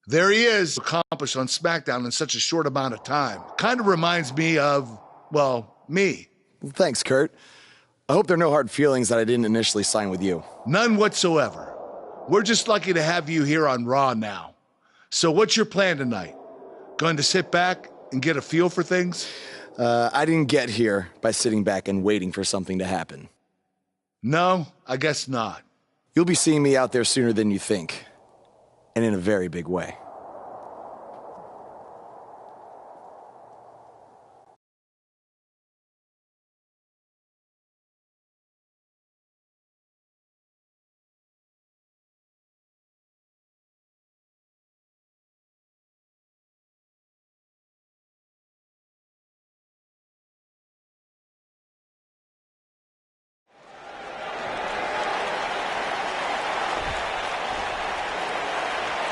There he is, accomplished on SmackDown in such a short amount of time. Kind of reminds me of, well, me. Well, thanks, Kurt. I hope there are no hard feelings that I didn't initially sign with you. None whatsoever. We're just lucky to have you here on Raw now. So what's your plan tonight? Going to sit back and get a feel for things? I didn't get here by sitting back and waiting for something to happen. No, I guess not. You'll be seeing me out there sooner than you think. And in a very big way.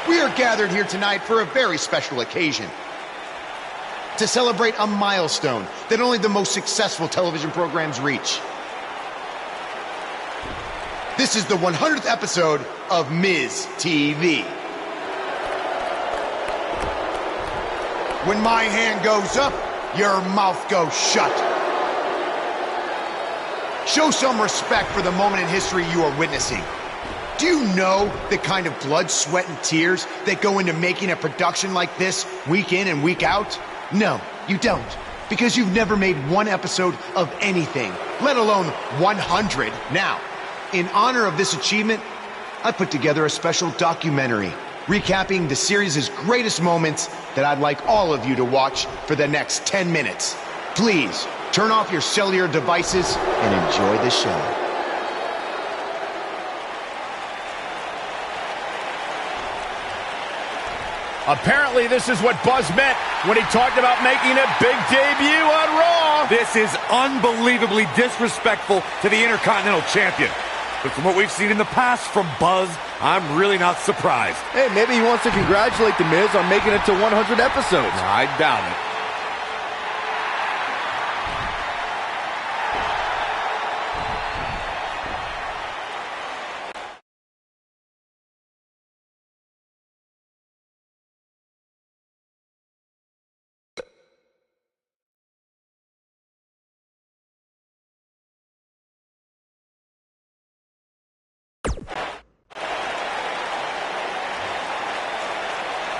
We are gathered here tonight for a very special occasion. To celebrate a milestone that only the most successful television programs reach. This is the 100th episode of Miz TV. When my hand goes up, your mouth goes shut. Show some respect for the moment in history you are witnessing. Do you know the kind of blood, sweat, and tears that go into making a production like this week in and week out? No, you don't. Because you've never made one episode of anything, let alone 100. Now, in honor of this achievement, I put together a special documentary recapping the series' greatest moments that I'd like all of you to watch for the next 10 minutes. Please, turn off your cellular devices and enjoy the show. Apparently, this is what Buzz meant when he talked about making a big debut on Raw. This is unbelievably disrespectful to the Intercontinental Champion. But from what we've seen in the past from Buzz, I'm really not surprised. Hey, maybe he wants to congratulate The Miz on making it to 100 episodes. I doubt it.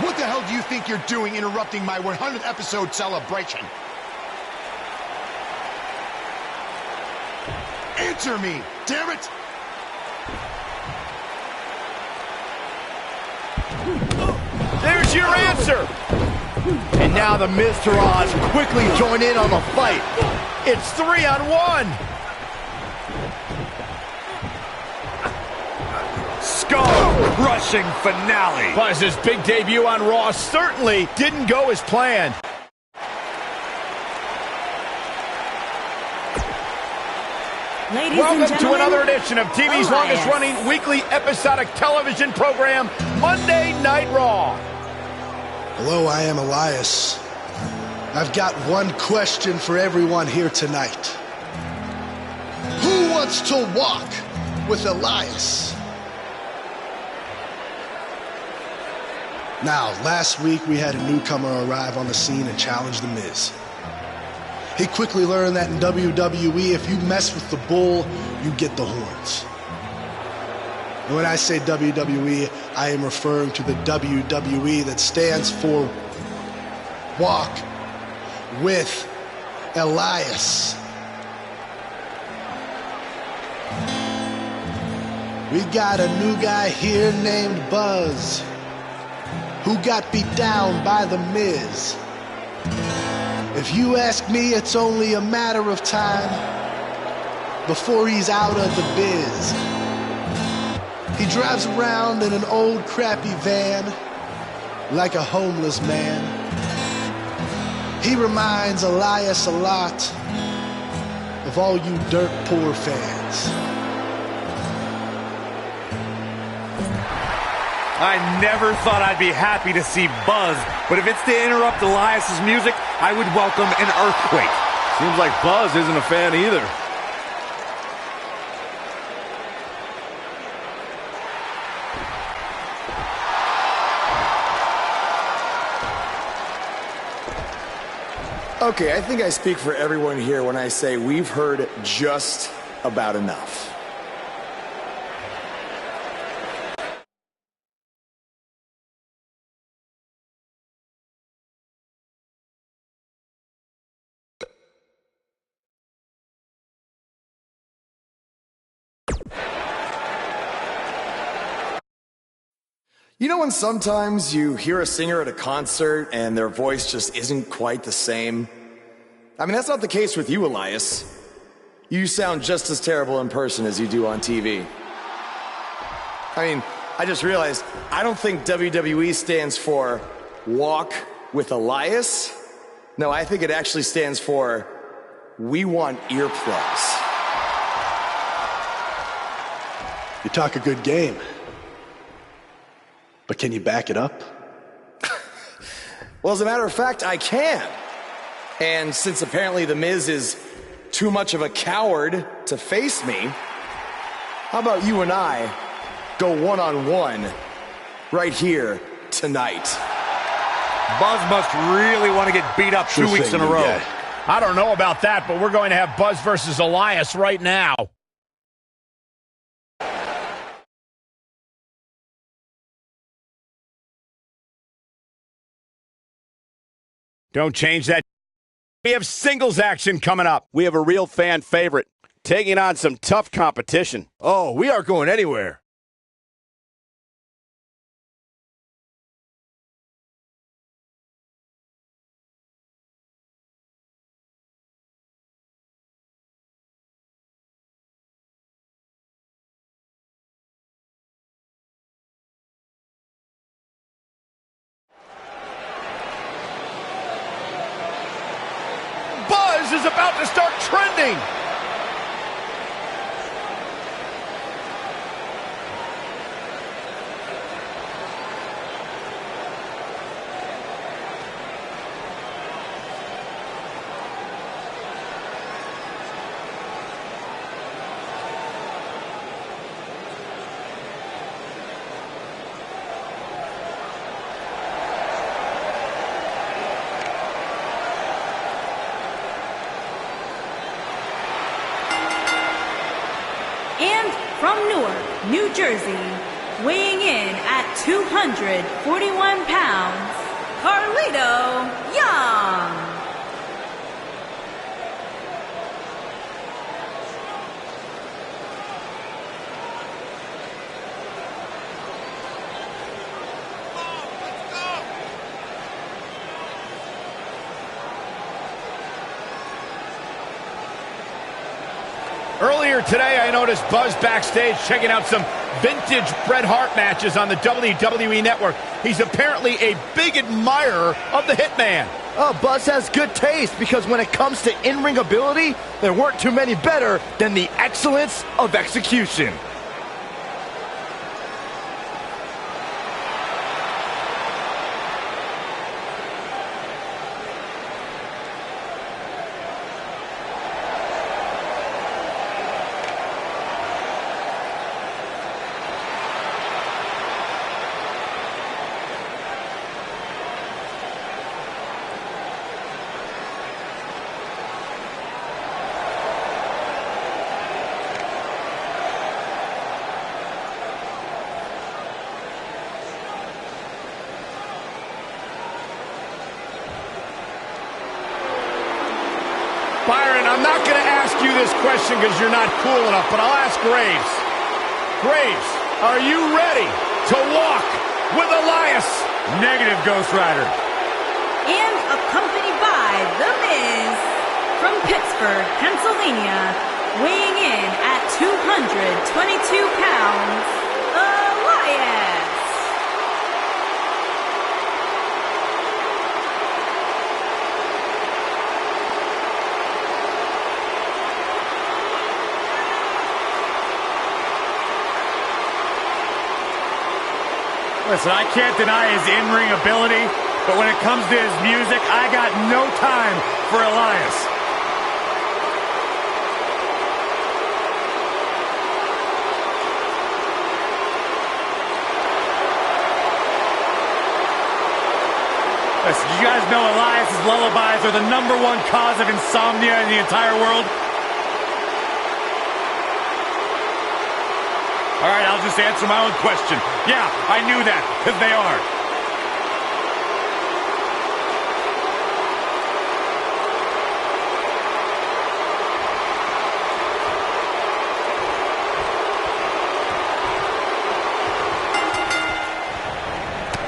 What the hell do you think you're doing interrupting my 100th episode celebration? Answer me, damn it! There's your answer! And now the Miz Taraj quickly join in on the fight. It's 3-on-1! Skull-crushing finale. Buzz's big debut on Raw certainly didn't go as planned. Welcome to another edition of TV's longest-running weekly episodic television program, Monday Night Raw. Hello, I am Elias. I've got one question for everyone here tonight. Who wants to walk with Elias? Now, last week we had a newcomer arrive on the scene and challenge The Miz. He quickly learned that in WWE, if you mess with the bull, you get the horns. And when I say WWE, I am referring to the WWE that stands for Walk with Elias. We got a new guy here named Buzz, who got beat down by The Miz. If you ask me, it's only a matter of time before he's out of the biz. He drives around in an old crappy van like a homeless man. He reminds Elias a lot of all you dirt poor fans. I never thought I'd be happy to see Buzz, but if it's to interrupt Elias's music, I would welcome an earthquake. Seems like Buzz isn't a fan either. Okay, I think I speak for everyone here when I say we've heard just about enough. You know when sometimes you hear a singer at a concert and their voice just isn't quite the same? I mean, that's not the case with you, Elias. You sound just as terrible in person as you do on TV. I mean, I just realized, I don't think WWE stands for Walk with Elias. No, I think it actually stands for We Want Earplugs. You talk a good game. But can you back it up? Well, as a matter of fact, I can. And since apparently The Miz is too much of a coward to face me, how about you and I go one-on-one right here tonight? Buzz must really want to get beat up 2 weeks in a row. I don't know about that, but we're going to have Buzz versus Elias right now. Don't change that. We have singles action coming up. We have a real fan favorite taking on some tough competition. Oh, we aren't going anywhere. Buzz is about to start trending. From Newark, New Jersey, weighing in at 241 pounds, Carlito Young. Earlier today, I noticed Buzz backstage checking out some vintage Bret Hart matches on the WWE Network. He's apparently a big admirer of the Hitman. Oh, Buzz has good taste because when it comes to in-ring ability, there weren't too many better than the excellence of execution. Byron, I'm not going to ask you this question because you're not cool enough, but I'll ask Graves. Graves, are you ready to walk with Elias? Negative, Ghost Rider. And accompanied by The Miz from Pittsburgh, Pennsylvania, weighing in at 222 pounds, Elias. Listen, I can't deny his in-ring ability, but when it comes to his music, I got no time for Elias. Listen, you guys know Elias' lullabies are the #1 cause of insomnia in the entire world? All right, I'll just answer my own question. Yeah, I knew that, because they are.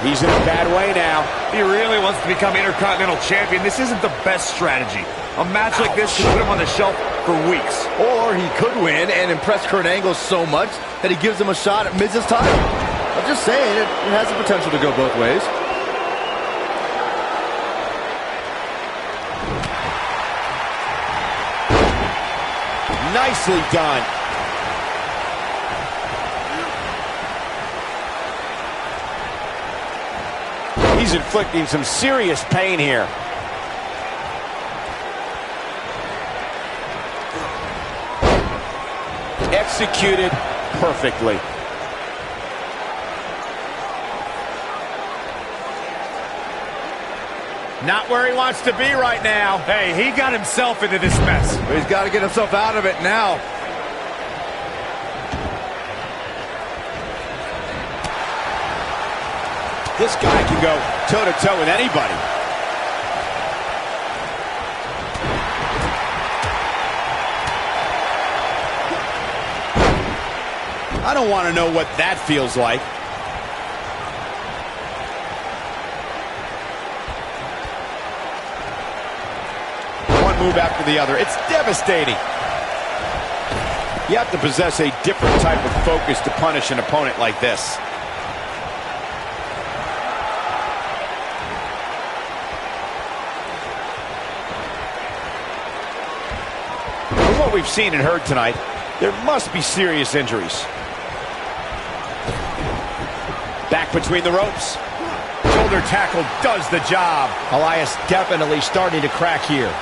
He's in a bad way now. He really wants to become Intercontinental Champion. This isn't the best strategy. A match like this could put him on the shelf for weeks. Or he could win and impress Kurt Angle so much that he gives him a shot at Miz's title. I'm just saying, it has the potential to go both ways. Nicely done. He's inflicting some serious pain here. Executed perfectly. Not where he wants to be right now. Hey, he got himself into this mess. But he's got to get himself out of it now. This guy can go toe-to-toe with anybody. I don't want to know what that feels like. One move after the other. It's devastating. You have to possess a different type of focus to punish an opponent like this. From what we've seen and heard tonight, there must be serious injuries. Back between the ropes. Shoulder tackle does the job. Elias definitely starting to crack here.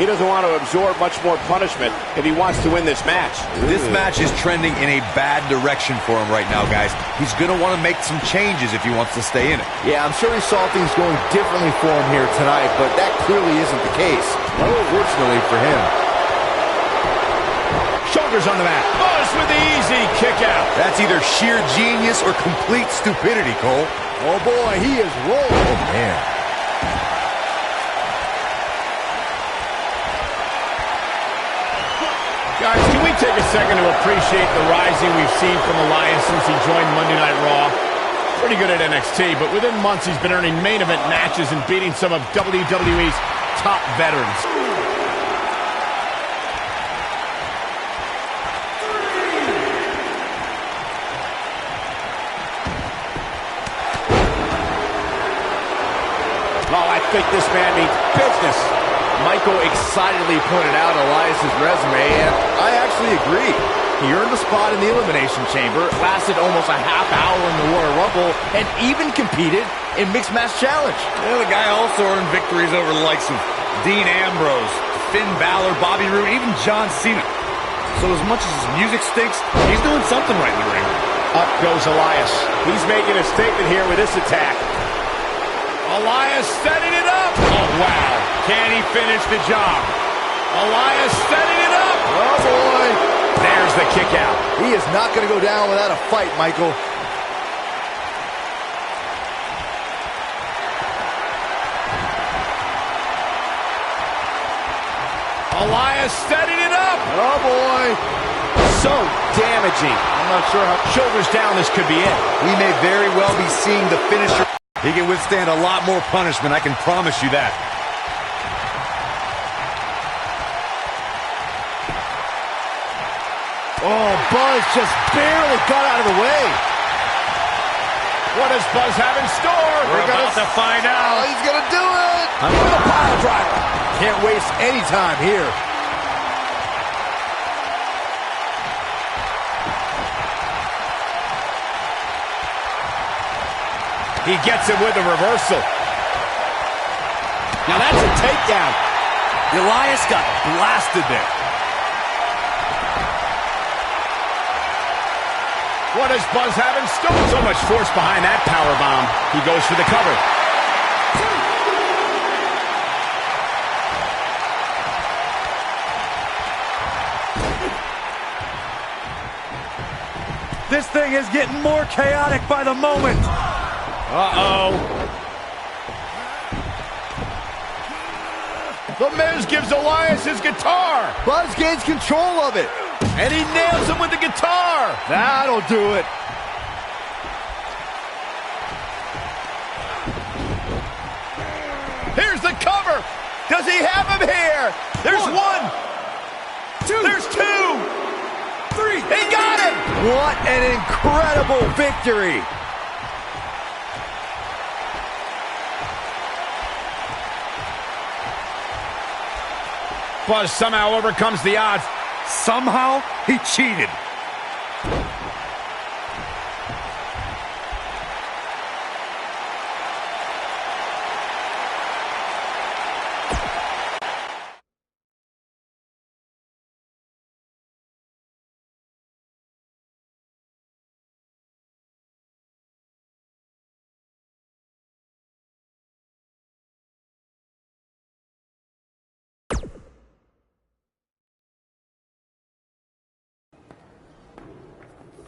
He doesn't want to absorb much more punishment if he wants to win this match. This match is trending in a bad direction for him right now, guys. He's going to want to make some changes if he wants to stay in it. Yeah, I'm sure he saw things going differently for him here tonight, but that clearly isn't the case. Unfortunately for him. Shoulders on the mat. Buzz with the easy kick out. That's either sheer genius or complete stupidity, Cole. Oh boy, he is rolling. Oh man. Guys, can we take a second to appreciate the rising we've seen from Elias since he joined Monday Night Raw? Pretty good at NXT, but within months he's been earning main event matches and beating some of WWE's top veterans. Oh, I think this man means business. Michael excitedly pointed out Elias' resume, and I actually agree. He earned a spot in the Elimination Chamber, lasted almost a half hour in the Royal Rumble, and even competed in Mixed Match Challenge. Yeah, the guy also earned victories over the likes of Dean Ambrose, Finn Balor, Bobby Roode, even John Cena. So as much as his music stinks, he's doing something right in the ring. Up goes Elias. He's making a statement here with this attack. Elias setting it up. Oh, wow. Can he finish the job? Elias setting it up. Oh, boy. There's the kick out. He is not going to go down without a fight, Michael. Elias setting it up. Oh, boy. So damaging. I'm not sure how shoulders down this could be it. We may very well be seeing the finisher. He can withstand a lot more punishment, I can promise you that. Oh, Buzz just barely got out of the way. What does Buzz have in store? We're about to find out. Oh, he's going to do it. I'm with a pile driver. Can't waste any time here. He gets it with a reversal. Now that's a takedown. Elias got blasted there. What does Buzz have in store? So much force behind that powerbomb. He goes for the cover. This thing is getting more chaotic by the moment. Uh-oh. The Miz gives Elias his guitar. Buzz gains control of it. And he nails him with the guitar. That'll do it. Here's the cover. Does he have him here? There's one. Two. There's two. Three. He got him. What an incredible victory. Buzz somehow overcomes the odds. Somehow, he cheated.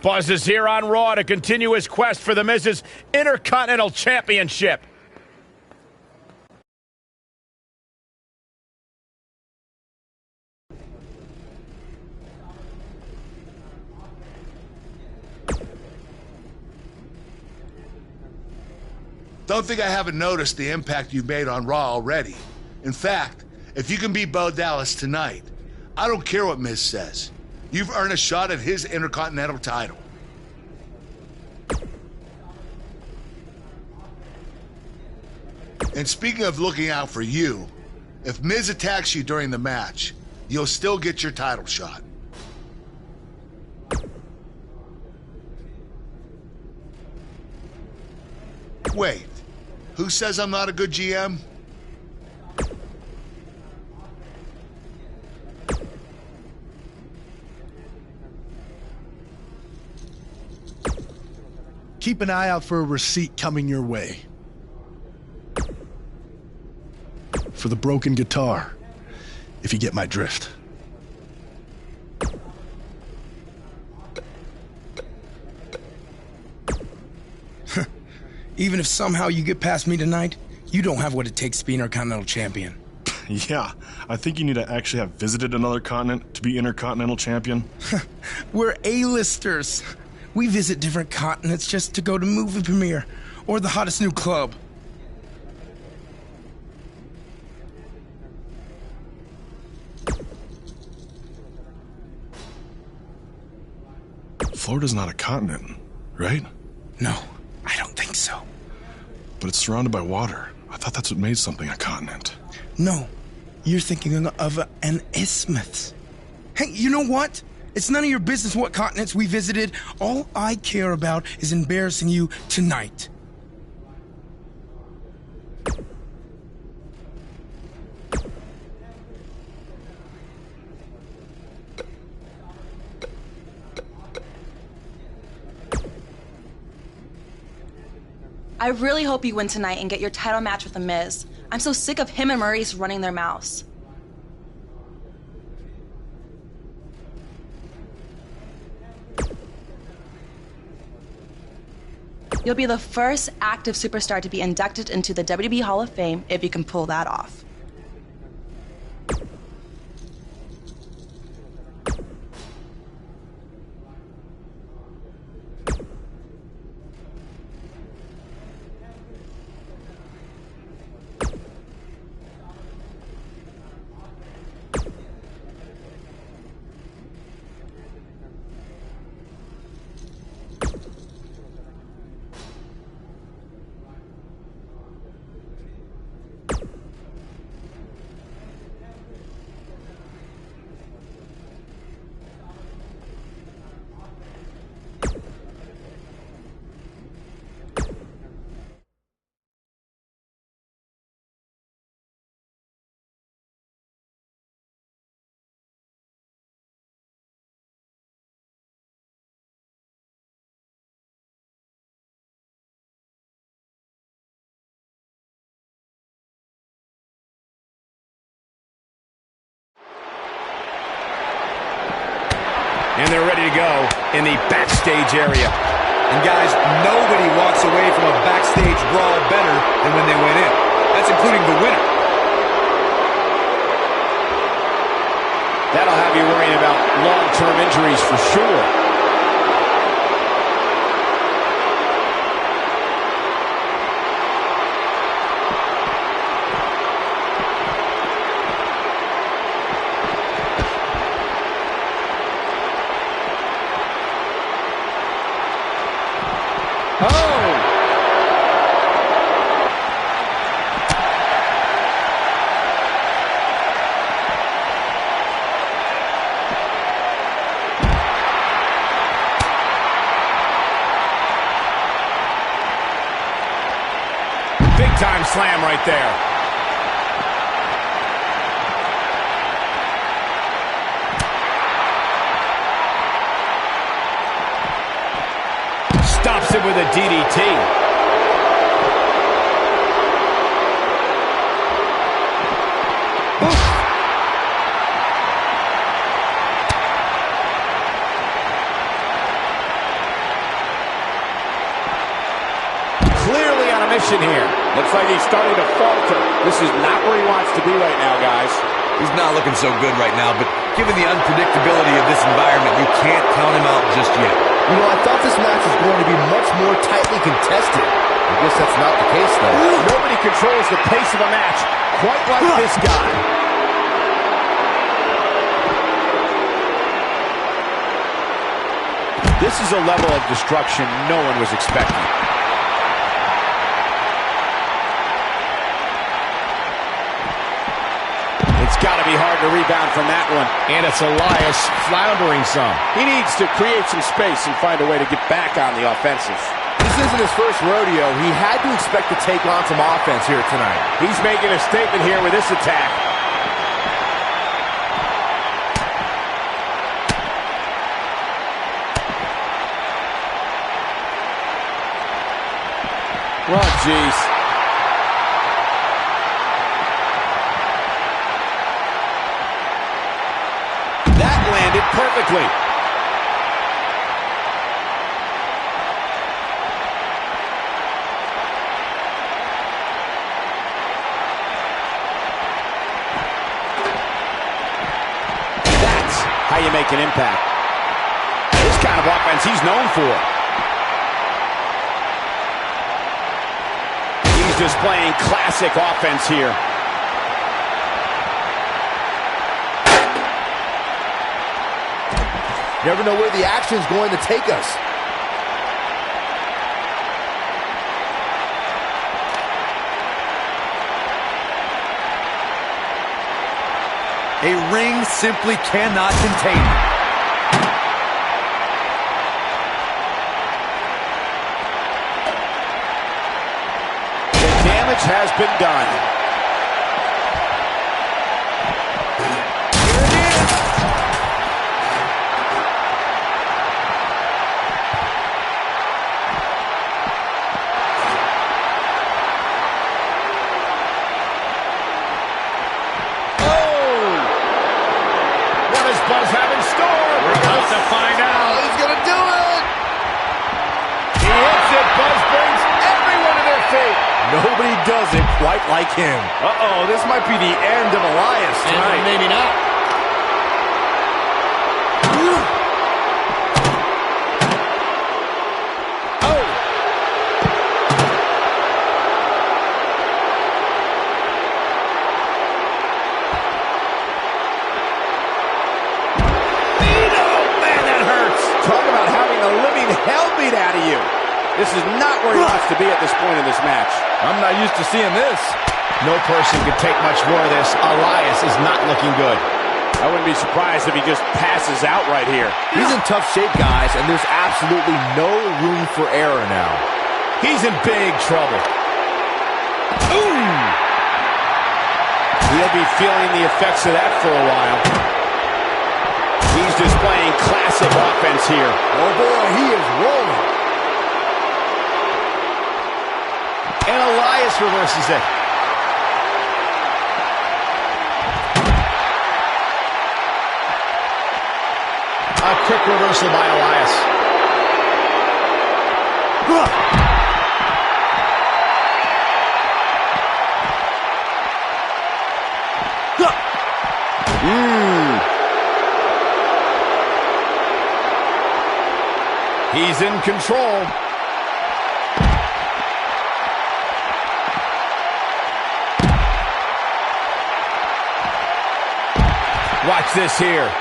Buzz is here on Raw to continue his quest for the Miz's Intercontinental Championship. Don't think I haven't noticed the impact you've made on Raw already. In fact, if you can beat Bo Dallas tonight, I don't care what Miz says. You've earned a shot at his Intercontinental title. And speaking of looking out for you, if Miz attacks you during the match, you'll still get your title shot. Wait, who says I'm not a good GM? Keep an eye out for a receipt coming your way. For the broken guitar, if you get my drift. Even if somehow you get past me tonight, you don't have what it takes to be Intercontinental Champion. Yeah, I think you need to actually have visited another continent to be Intercontinental Champion. We're A-listers. We visit different continents just to go to movie premiere or the hottest new club. Florida's not a continent, right? No, I don't think so. But it's surrounded by water. I thought that's what made something a continent. No, you're thinking of an isthmus. Hey, you know what? It's none of your business what continents we visited. All I care about is embarrassing you tonight. I really hope you win tonight and get your title match with The Miz. I'm so sick of him and Maurice running their mouths. You'll be the first active superstar to be inducted into the WWE Hall of Fame if you can pull that off. And they're ready to go in the backstage area. And guys, nobody walks away from a backstage brawl better than when they went in. That's including the winner. That'll have you worrying about long-term injuries for sure. Big-time slam right there. Stops it with a DDT. Clearly on a mission here. Looks like he's starting to falter. This is not where he wants to be right now, guys. He's not looking so good right now, but given the unpredictability of this environment, you can't count him out just yet. You know, I thought this match was going to be much more tightly contested. I guess that's not the case, though. Nobody controls the pace of a match quite like this guy. This is a level of destruction no one was expecting. It's got to be hard to rebound from that one. And it's Elias floundering some. He needs to create some space and find a way to get back on the offensive. This isn't his first rodeo. He had to expect to take on some offense here tonight. He's making a statement here with this attack. Oh, jeez. That landed perfectly. That's how you make an impact. This kind of offense he's known for. He's displaying classic offense here. Never know where the action's going to take us. A ring simply cannot contain him. The damage has been done. Buzz have in store. We're about to find out. He's going to do it. He hits it. Buzz brings everyone to their feet. Nobody does it quite like him. Uh-oh, this might be the end of Elias tonight. Maybe not. Out of you. This is not where he wants to be at this point in this match. I'm not used to seeing this. No person could take much more of this. Elias is not looking good. I wouldn't be surprised if he just passes out right here. He's in tough shape, guys, and there's absolutely no room for error now. He's in big trouble. Ooh! He'll be feeling the effects of that for a while. He's displaying classic offense here. Oh boy, he is rolling. And Elias reverses it. A quick reversal by Elias. He's in control. Watch this here.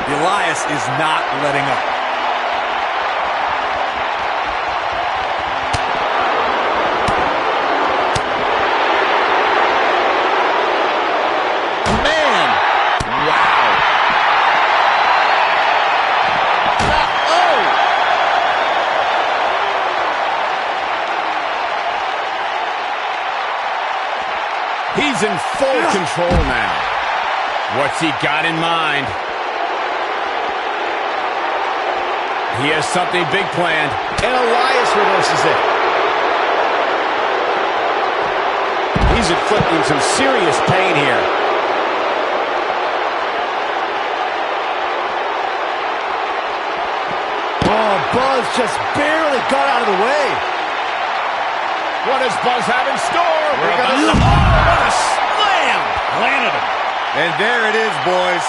Elias is not letting up. Man! Wow! Oh! He's in full control now. What's he got in mind? He has something big planned, and Elias reverses it. He's inflicting some serious pain here. Oh, Buzz just barely got out of the way. What does Buzz have in store? What a slam! Landed him. And there it is, boys.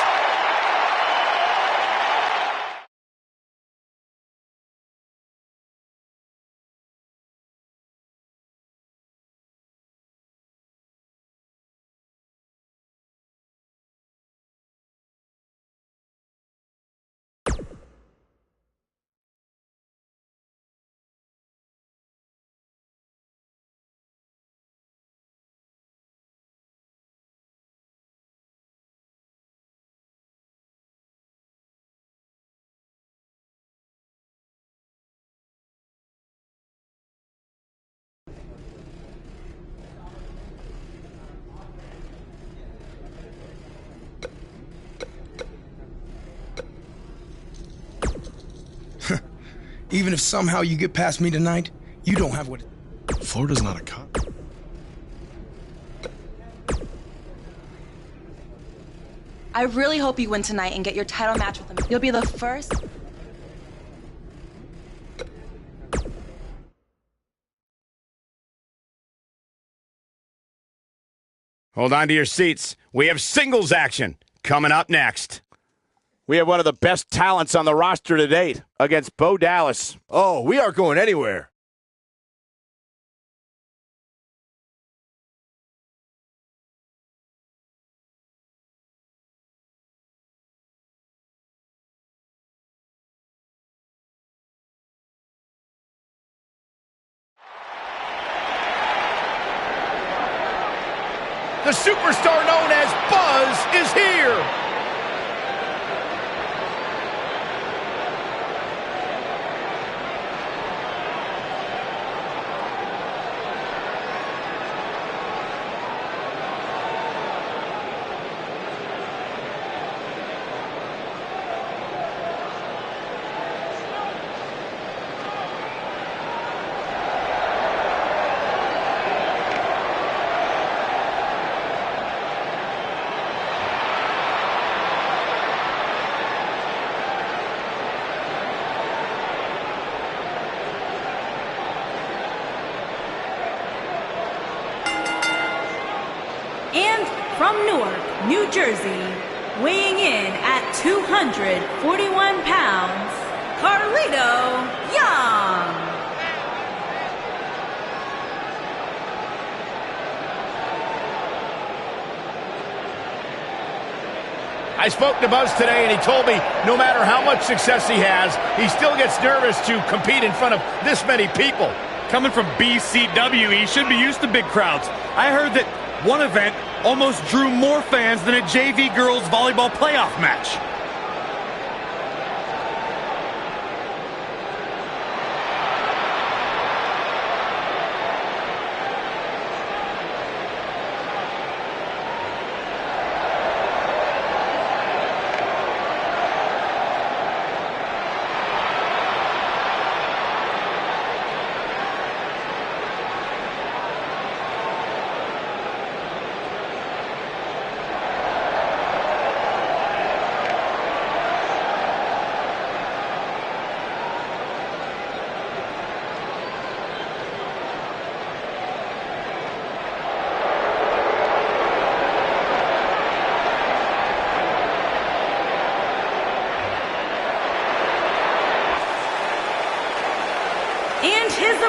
Even if somehow you get past me tonight, you don't have what... Florida's not a cut. I really hope you win tonight and get your title match with him. You'll be the first. Hold on to your seats. We have singles action coming up next. We have one of the best talents on the roster to date against Bo Dallas. Oh, we aren't going anywhere. The superstar known as Buzz is here. From Newark, New Jersey, weighing in at 241 pounds, Carlito Young. I spoke to Buzz today, and he told me no matter how much success he has, he still gets nervous to compete in front of this many people. Coming from BCW, he should be used to big crowds. I heard that one event almost drew more fans than a JV girls volleyball playoff match.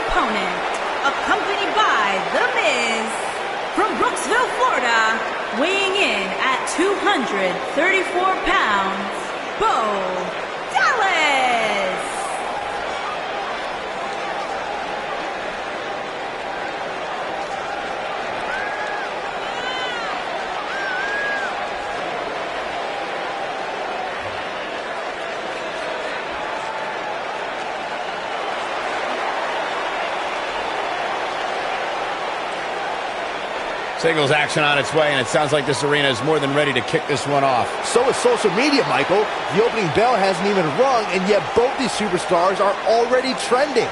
opponent, accompanied by The Miz, from Brooksville, Florida, weighing in at 234 pounds, Bo Dallas. Singles action on its way, and it sounds like this arena is more than ready to kick this one off. So is social media, Michael. The opening bell hasn't even rung, and yet both these superstars are already trending.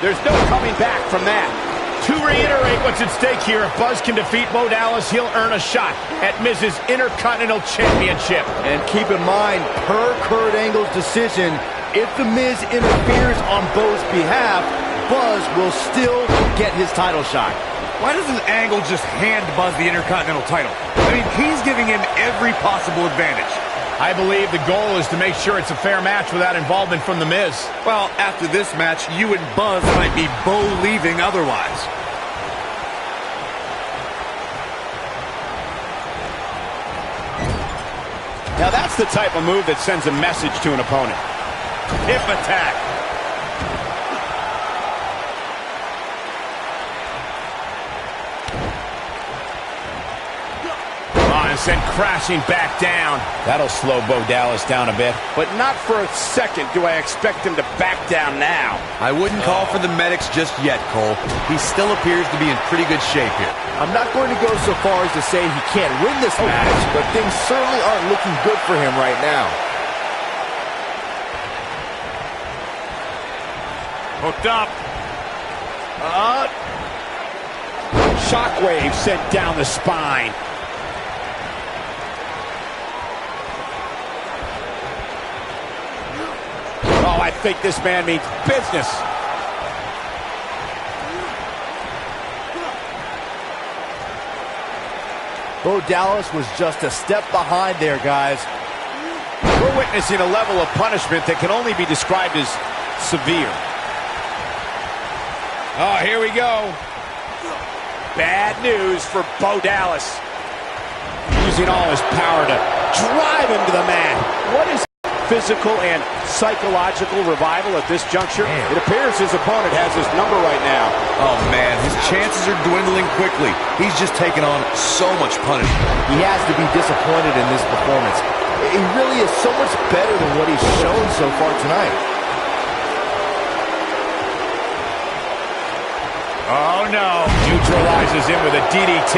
There's no coming back from that. To reiterate what's at stake here, if Buzz can defeat Bo Dallas, he'll earn a shot at Miz's Intercontinental Championship. And keep in mind, per Kurt Angle's decision, if The Miz interferes on Bo's behalf, Buzz will still get his title shot. Why doesn't Angle just hand Buzz the Intercontinental title? I mean, he's giving him every possible advantage. I believe the goal is to make sure it's a fair match without involvement from The Miz. Well, after this match, you and Buzz might be Bo-leaving otherwise. Now that's the type of move that sends a message to an opponent. Hip attack. And sent crashing back down. That'll slow Bo Dallas down a bit. But not for a second do I expect him to back down now. I wouldn't call for the medics just yet, Cole. He still appears to be in pretty good shape here. I'm not going to go so far as to say he can't win this match, but things certainly aren't looking good for him right now. Hooked up. Shockwave sent down the spine. Oh, I think this man means business. Bo Dallas was just a step behind there, guys. We're witnessing a level of punishment that can only be described as severe. Oh, here we go. Bad news for Bo Dallas. Using all his power to drive him to the mat. What is physical and psychological revival at this juncture? It appears his opponent has his number right now. Oh, man, his chances are dwindling quickly. He's just taken on so much punishment. He has to be disappointed in this performance. He really is so much better than what he's shown so far tonight. Oh, no. Neutralizes him with a DDT.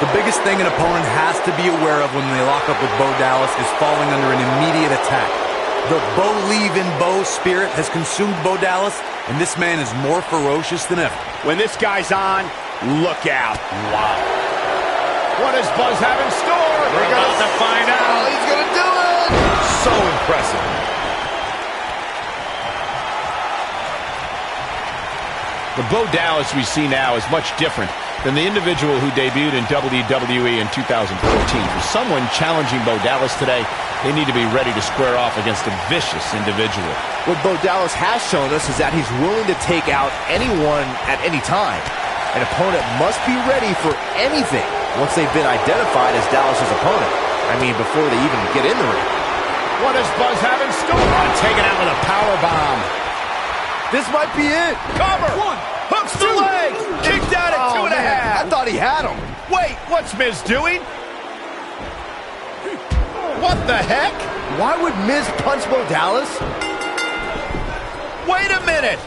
The biggest thing an opponent has to be aware of when they lock up with Bo Dallas is falling under an immediate attack. The Bo-leave-in-Bo spirit has consumed Bo Dallas, and this man is more ferocious than ever. When this guy's on, look out. Wow. What does Buzz have in store? We're about to find out. He's going to do it! So impressive. The Bo Dallas we see now is much different than the individual who debuted in WWE in 2014. For someone challenging Bo Dallas today, they need to be ready to square off against a vicious individual. What Bo Dallas has shown us is that he's willing to take out anyone at any time. An opponent must be ready for anything once they've been identified as Dallas's opponent. I mean, before they even get in the ring. What does Buzz have in store? Taken out with a power bomb. This might be it. Cover. One. Hooks the leg. Kicked out at 2.5. I thought he had him. Wait, what's Miz doing? What the heck? Why would Miz punch Bo Dallas? Wait a minute.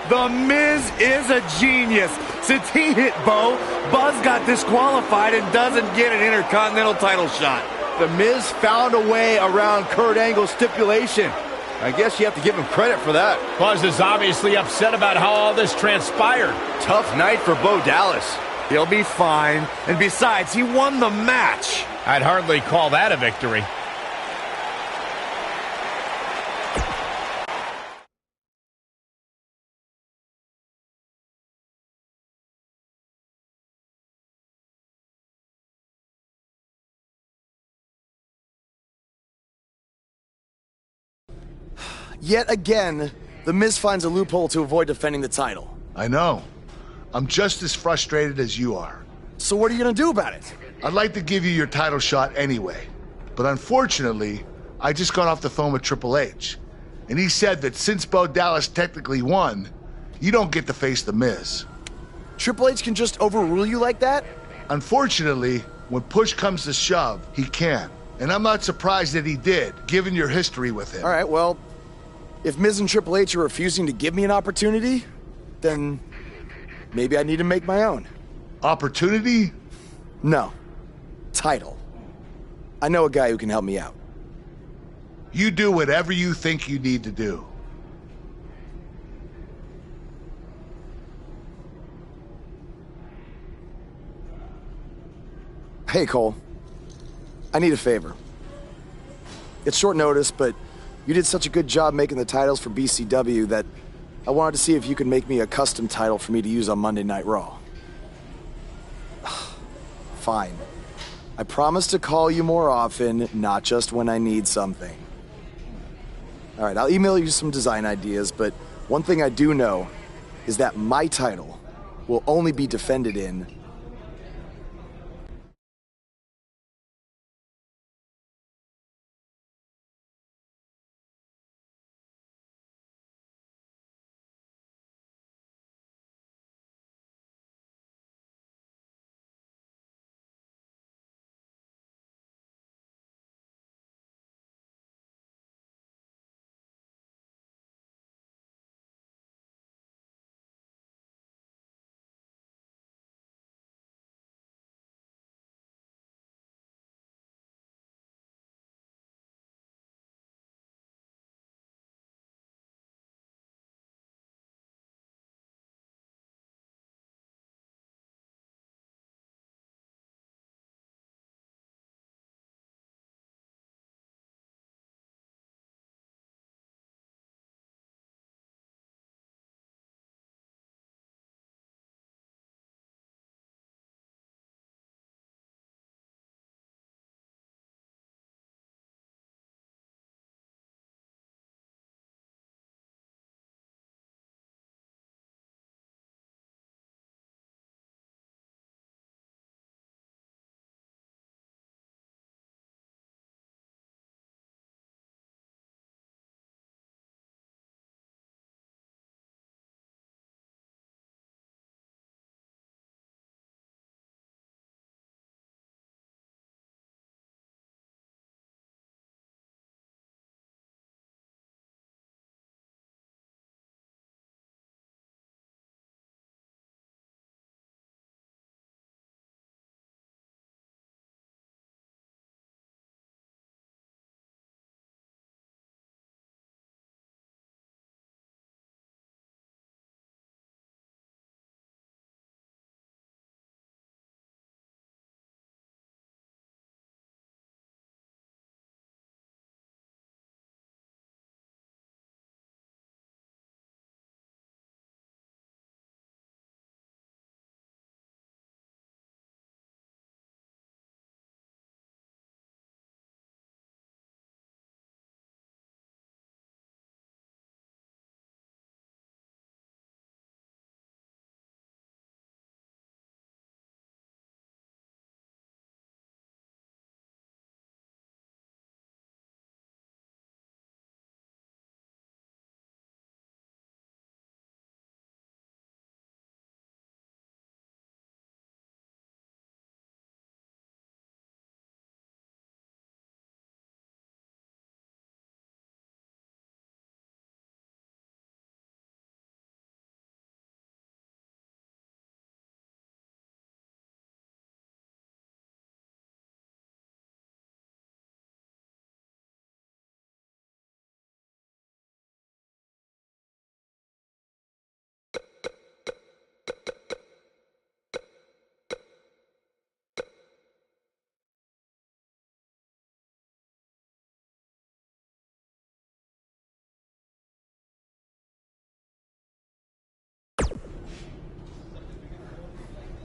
The Miz is a genius. Since he hit Bo, Buzz got disqualified and doesn't get an Intercontinental title shot. The Miz found a way around Kurt Angle's stipulation. I guess you have to give him credit for that. Buzz is obviously upset about how all this transpired. Tough night for Bo Dallas. He'll be fine. And besides, he won the match. I'd hardly call that a victory. Yet again, The Miz finds a loophole to avoid defending the title. I know. I'm just as frustrated as you are. So what are you gonna do about it? I'd like to give you your title shot anyway. But unfortunately, I just got off the phone with Triple H. And he said that since Bo Dallas technically won, you don't get to face The Miz. Triple H can just overrule you like that? Unfortunately, when push comes to shove, he can. And I'm not surprised that he did, given your history with him. All right, well, if Miz and Triple H are refusing to give me an opportunity, then maybe I need to make my own. Opportunity? No. Title. I know a guy who can help me out. You do whatever you think you need to do. Hey, Cole. I need a favor. It's short notice, but you did such a good job making the titles for BCW that I wanted to see if you could make me a custom title for me to use on Monday Night Raw. Fine. I promise to call you more often, not just when I need something. All right, I'll email you some design ideas, but one thing I do know is that my title will only be defended in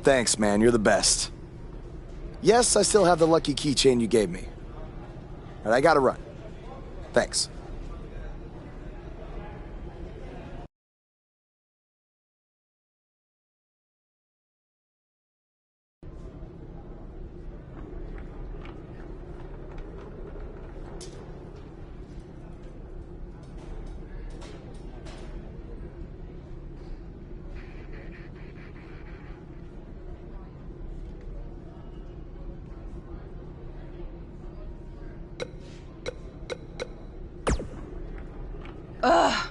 Thanks, man. You're the best. Yes, I still have the lucky keychain you gave me. All right, I gotta run. Thanks. Ugh.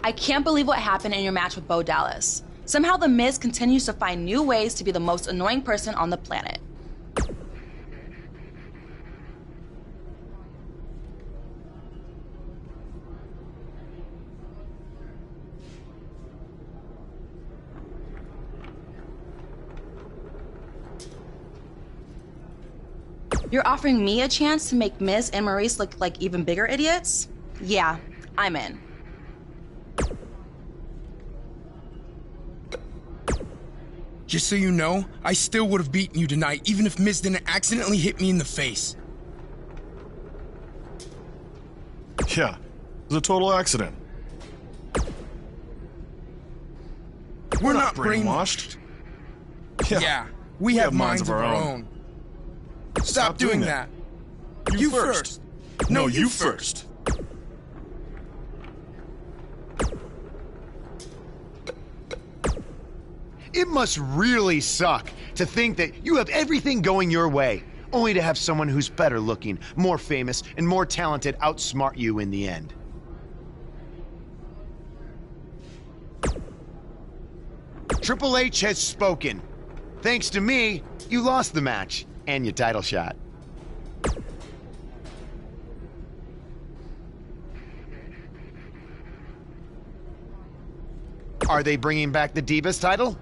I can't believe what happened in your match with Bo Dallas. Somehow The Miz continues to find new ways to be the most annoying person on the planet. You're offering me a chance to make Miz and Maurice look like even bigger idiots? Yeah, I'm in. Just so you know, I still would have beaten you tonight, even if Miz didn't accidentally hit me in the face. Yeah, it was a total accident. We're not brainwashed. Yeah, we have minds of our own. Stop doing that. You first. No, you first. It must really suck to think that you have everything going your way, only to have someone who's better looking, more famous, and more talented outsmart you in the end. Triple H has spoken. Thanks to me, you lost the match and your title shot. Are they bringing back the Divas title?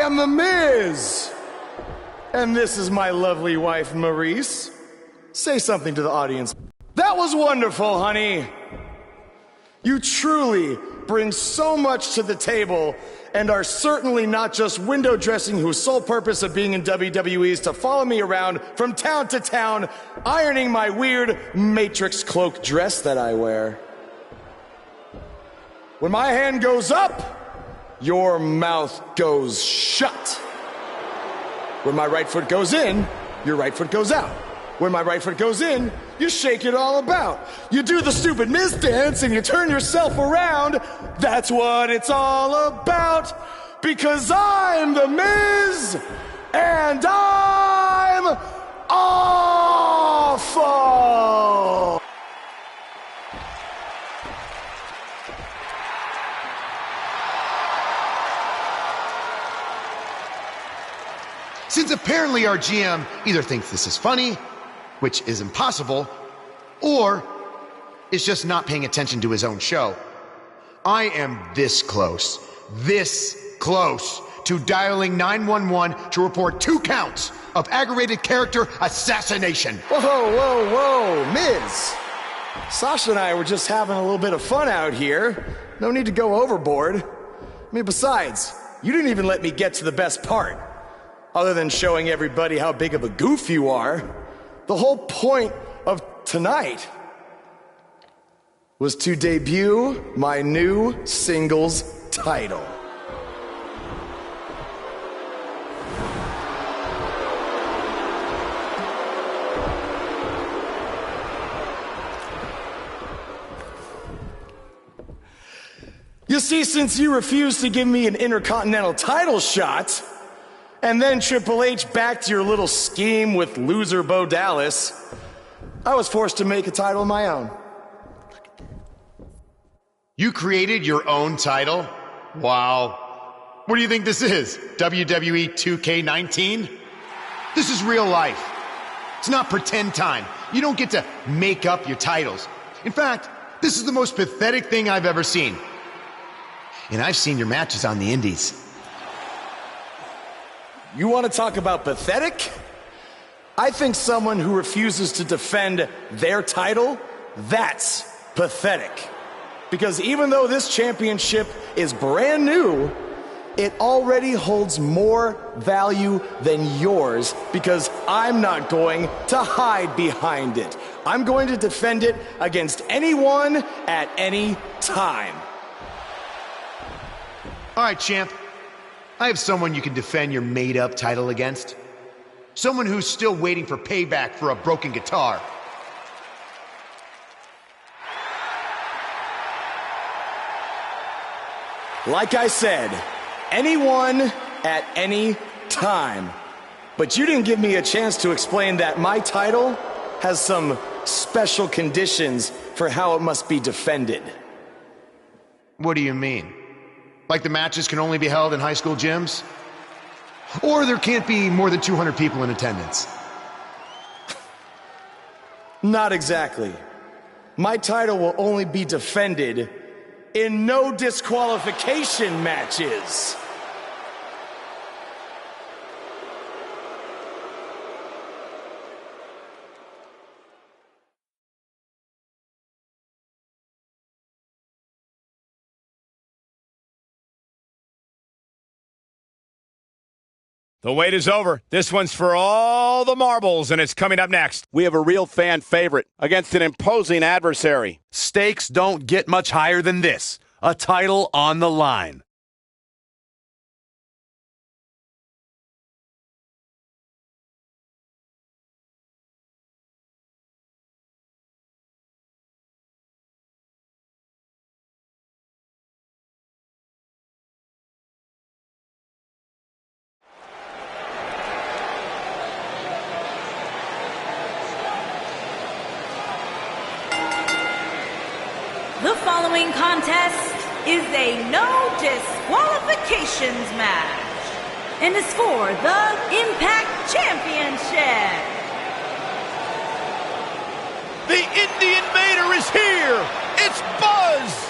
am The Miz. And this is my lovely wife, Maurice. Say something to the audience. That was wonderful, honey. You truly bring so much to the table and are certainly not just window dressing whose sole purpose of being in WWE is to follow me around from town to town, ironing my weird Matrix cloak dress that I wear. When my hand goes up, your mouth goes shut. When my right foot goes in, your right foot goes out. When my right foot goes in, you shake it all about. You do the stupid Miz dance and you turn yourself around. That's what it's all about. Because I'm The Miz and I'm awful. Since apparently our GM either thinks this is funny, which is impossible, or is just not paying attention to his own show, I am this close to dialing 911 to report 2 counts of aggravated character assassination. Whoa, Miz. Sasha and I were just having a little bit of fun out here. No need to go overboard. I mean, besides, you didn't even let me get to the best part. Other than showing everybody how big of a goof you are, the whole point of tonight was to debut my new singles title. You see, since you refused to give me an Intercontinental title shot, and then Triple H backed your little scheme with loser Bo Dallas, I was forced to make a title of my own. You created your own title? Wow. What do you think this is? WWE 2K19? This is real life. It's not pretend time. You don't get to make up your titles. In fact, this is the most pathetic thing I've ever seen. And I've seen your matches on the indies. You want to talk about pathetic? I think someone who refuses to defend their title, that's pathetic. Because even though this championship is brand new, it already holds more value than yours because I'm not going to hide behind it. I'm going to defend it against anyone at any time. All right, champ. I have someone you can defend your made-up title against. Someone who's still waiting for payback for a broken guitar. Like I said, anyone at any time. But you didn't give me a chance to explain that my title has some special conditions for how it must be defended. What do you mean? Like the matches can only be held in high school gyms? Or there can't be more than 200 people in attendance? Not exactly. My title will only be defended in no disqualification matches. The wait is over. This one's for all the marbles, and it's coming up next. We have a real fan favorite against an imposing adversary. Stakes don't get much higher than this. A title on the line. The following contest is a no disqualifications match and is for the Impact Championship. The Indie Invader is here. It's Buzz.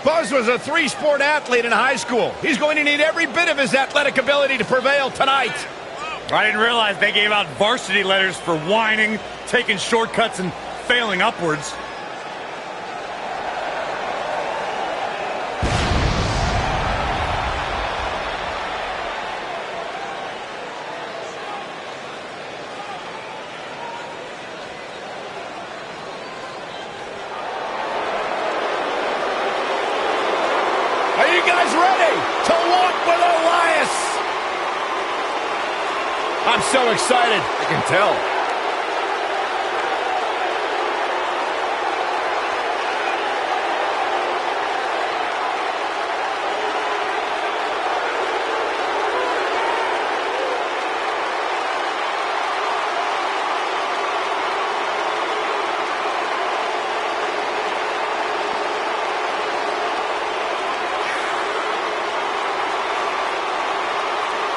Buzz was a three-sport athlete in high school. He's going to need every bit of his athletic ability to prevail tonight. I didn't realize they gave out varsity letters for whining, taking shortcuts, and failing upwards. Are you guys ready to walk with Elias? I'm so excited. I can tell.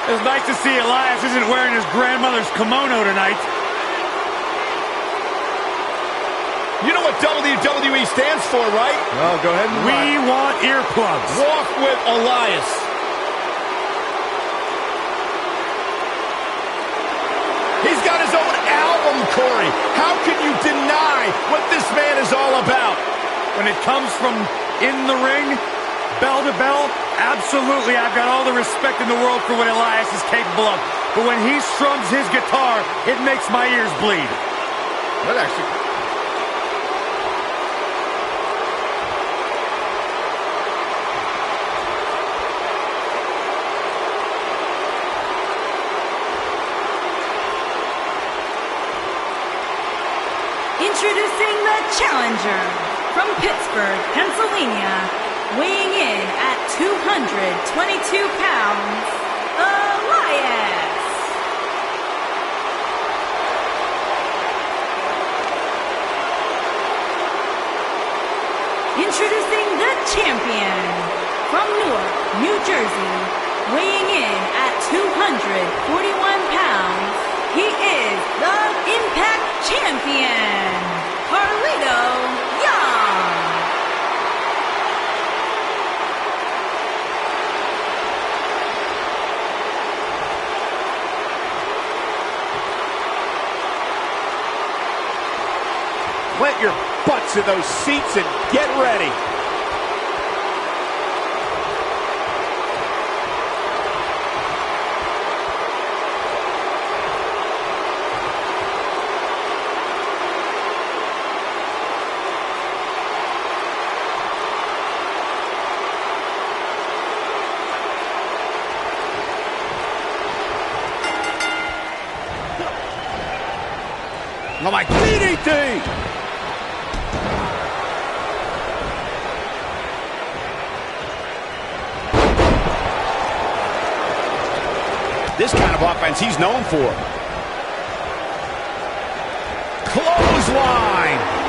It's nice to see Elias isn't wearing his grandmother's kimono tonight. You know what WWE stands for, right? Oh, go ahead and We want earplugs. Walk with Elias. He's got his own album, Corey. How can you deny what this man is all about? When it comes from in the ring, bell to bell, absolutely, I've got all the respect in the world for what Elias is capable of. But when he strums his guitar, it makes my ears bleed. That actually... Introducing the challenger from Pittsburgh, Pennsylvania, weighing in at 222 pounds, Elias. Introducing the champion from Newark, New Jersey, weighing in at 241 pounds, he is the Impact Champion, Carlito Young. Plant your butts in those seats and get ready. I'm like DDT. This kind of offense he's known for. Clothesline.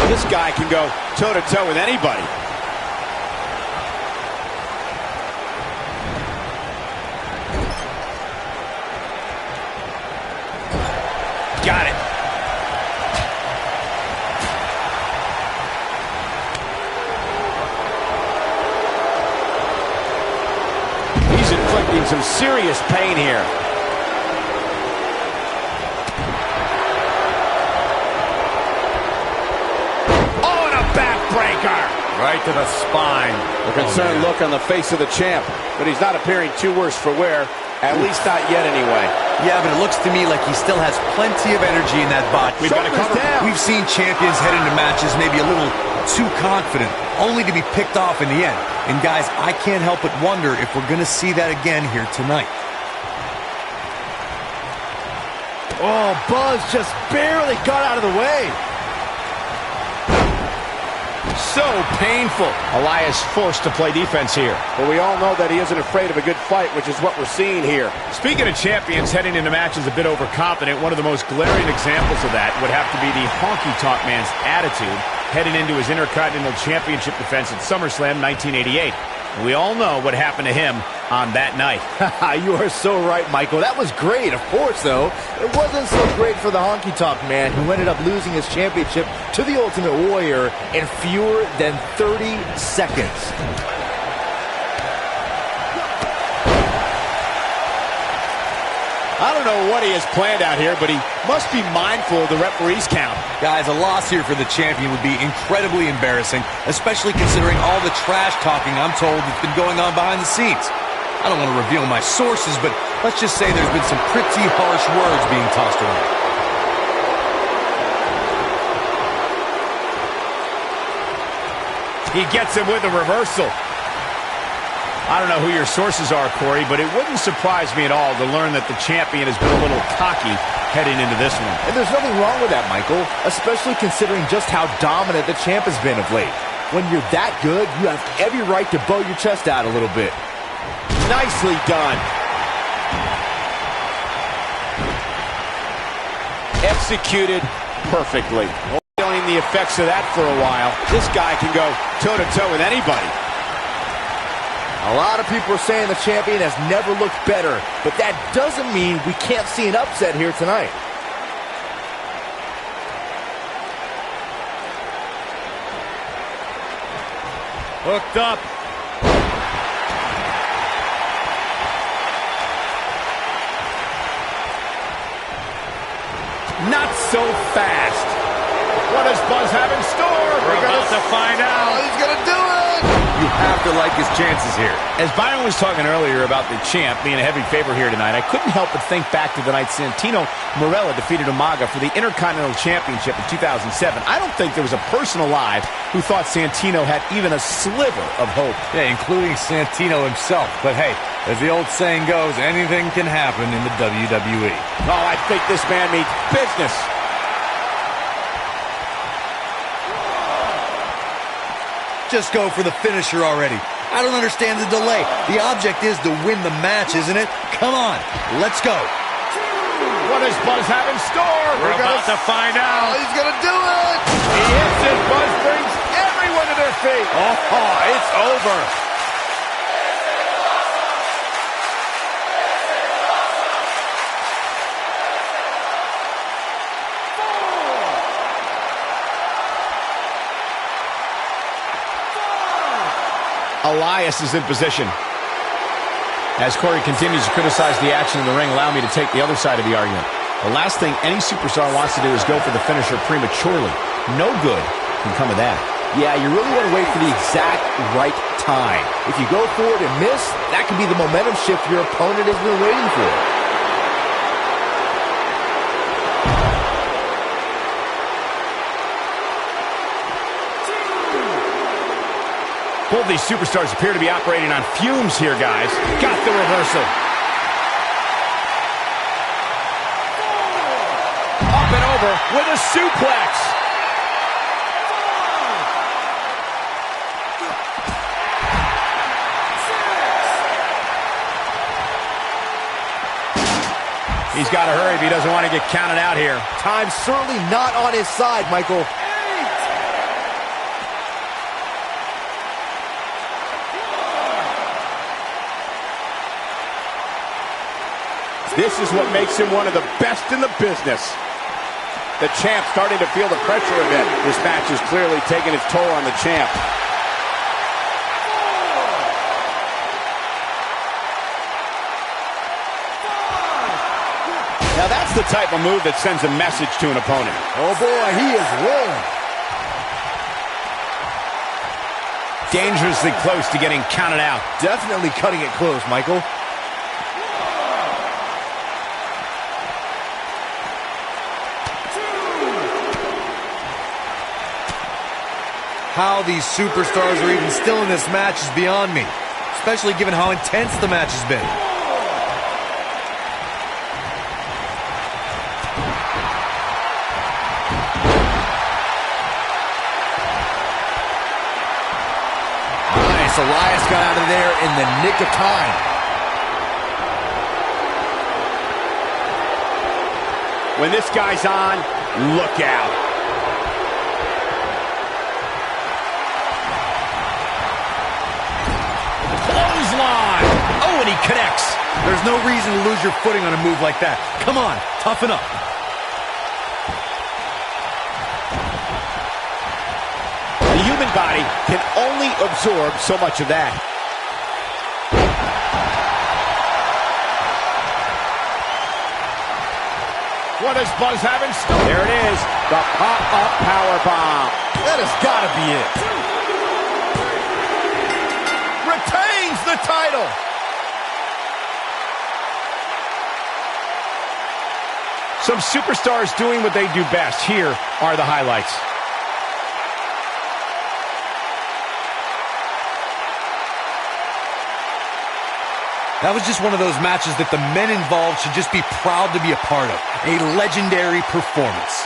This guy can go toe-to-toe with anybody. Got it. He's inflicting some serious pain here. Right to the spine. A concerned look on the face of the champ, but he's not appearing too worse for wear, at least not yet anyway. Yeah, but it looks to me like he still has plenty of energy in that body. We've seen champions head into matches maybe a little too confident, only to be picked off in the end. And guys, I can't help but wonder if we're going to see that again here tonight. Oh, Buzz just barely got out of the way. so painful. Elias forced to play defense here. But we all know that he isn't afraid of a good fight, which is what we're seeing here. Speaking of champions heading into matches a bit overconfident, one of the most glaring examples of that would have to be the honky-tonk man's attitude heading into his Intercontinental Championship defense at SummerSlam 1988. We all know what happened to him on that night. You are so right, Michael. That was great, of course, though. It wasn't so great for the honky-tonk man, who ended up losing his championship to the Ultimate Warrior in fewer than 30 seconds. I don't know what he has planned out here, but he must be mindful of the referee's count. Guys, a loss here for the champion would be incredibly embarrassing, especially considering all the trash talking I'm told that's been going on behind the scenes. I don't want to reveal my sources, but let's just say there's been some pretty harsh words being tossed around. He gets him with a reversal. I don't know who your sources are, Corey, but it wouldn't surprise me at all to learn that the champion has been a little cocky heading into this one. And there's nothing wrong with that, Michael, especially considering just how dominant the champ has been of late. When you're that good, you have every right to bow your chest out a little bit. Nicely done. Executed perfectly. Feeling the effects of that for a while. This guy can go toe-to-toe with anybody. A lot of people are saying the champion has never looked better, but that doesn't mean we can't see an upset here tonight. Hooked up. Not so fast. What does Buzz have in store? We're about to find out. Oh, he's gonna do it! You have to like his chances here. As Byron was talking earlier about the champ being a heavy favorite here tonight, I couldn't help but think back to the night Santino Marella defeated Umaga for the Intercontinental Championship in 2007. I don't think there was a person alive who thought Santino had even a sliver of hope. Yeah, including Santino himself. But hey, as the old saying goes, anything can happen in the WWE. Oh, I think this man means business. Just go for the finisher already. I don't understand the delay. The object is to win the match, isn't it? Come on, let's go. What does Buzz have in store? We're about to find out. Oh, he's gonna do it! He hits it. Buzz brings everyone to their feet. Oh, it's over. Elias is in position. As Corey continues to criticize the action in the ring, allow me to take the other side of the argument. The last thing any superstar wants to do is go for the finisher prematurely. No good can come of that. Yeah, you really want to wait for the exact right time. If you go for it and miss, that could be the momentum shift your opponent has been waiting for. Both these superstars appear to be operating on fumes here, guys. Got the reversal. Up and over with a suplex. He's got to hurry if he doesn't want to get counted out here. Time's certainly not on his side, Michael. This is what makes him one of the best in the business. The champ starting to feel the pressure a bit. This match is clearly taking its toll on the champ. Now that's the type of move that sends a message to an opponent. Oh boy, he is rolling. Dangerously close to getting counted out. Definitely cutting it close, Michael. How these superstars are even still in this match is beyond me, especially given how intense the match has been. Elias got out of there in the nick of time. When this guy's on, look out. Clothesline. Oh, and he connects. There's no reason to lose your footing on a move like that. Come on, toughen up. The human body can only absorb so much of that. What does Buzz have in store? There it is, the pop-up powerbomb. That has got to be it. Retains the title. Some superstars doing what they do best. Here are the highlights. That was just one of those matches that the men involved should just be proud to be a part of. A legendary performance.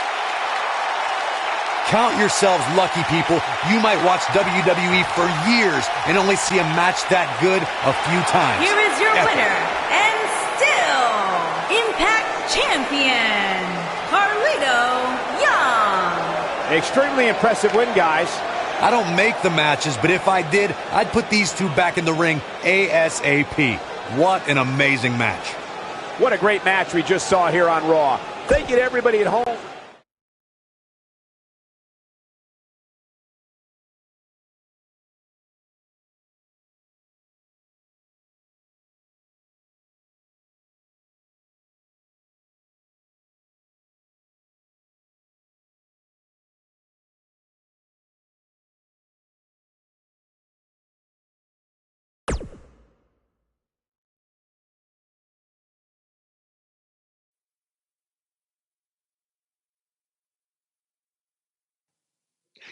Count yourselves lucky, people. You might watch WWE for years and only see a match that good a few times. Here is your winner, and still Impact Champion, Carlito Young. Extremely impressive win, guys. I don't make the matches, but if I did, I'd put these two back in the ring ASAP. What an amazing match. What a great match we just saw here on Raw. Thank you to everybody at home.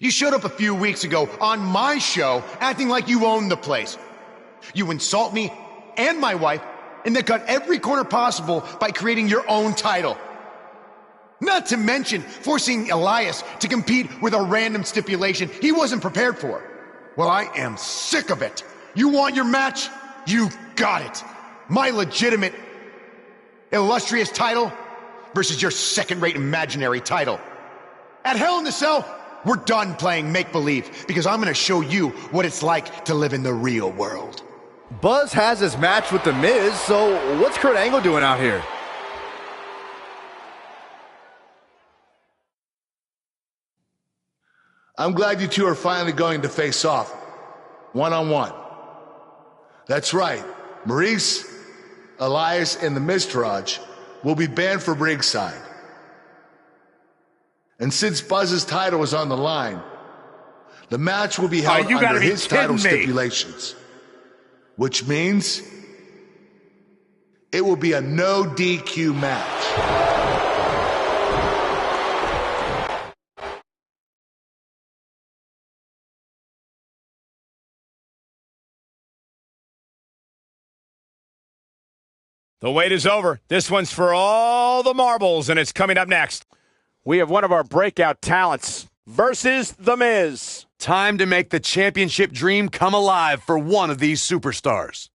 You showed up a few weeks ago on my show acting like you owned the place. You insult me and my wife and then cut every corner possible by creating your own title. Not to mention forcing Elias to compete with a random stipulation he wasn't prepared for. Well, I am sick of it. You want your match? You got it. My legitimate, illustrious title versus your second-rate imaginary title. At Hell in the Cell, we're done playing make-believe because I'm going to show you what it's like to live in the real world. Buzz has his match with The Miz, so what's Kurt Angle doing out here? I'm glad you two are finally going to face off, one-on-one. That's right, Maurice, Elias, and the Miztourage will be banned from ringside. And since Buzz's title is on the line, the match will be held under his title stipulations. Which means it will be a no DQ match. The wait is over. This one's for all the marbles, and it's coming up next. We have one of our breakout talents versus The Miz. Time to make the championship dream come alive for one of these superstars.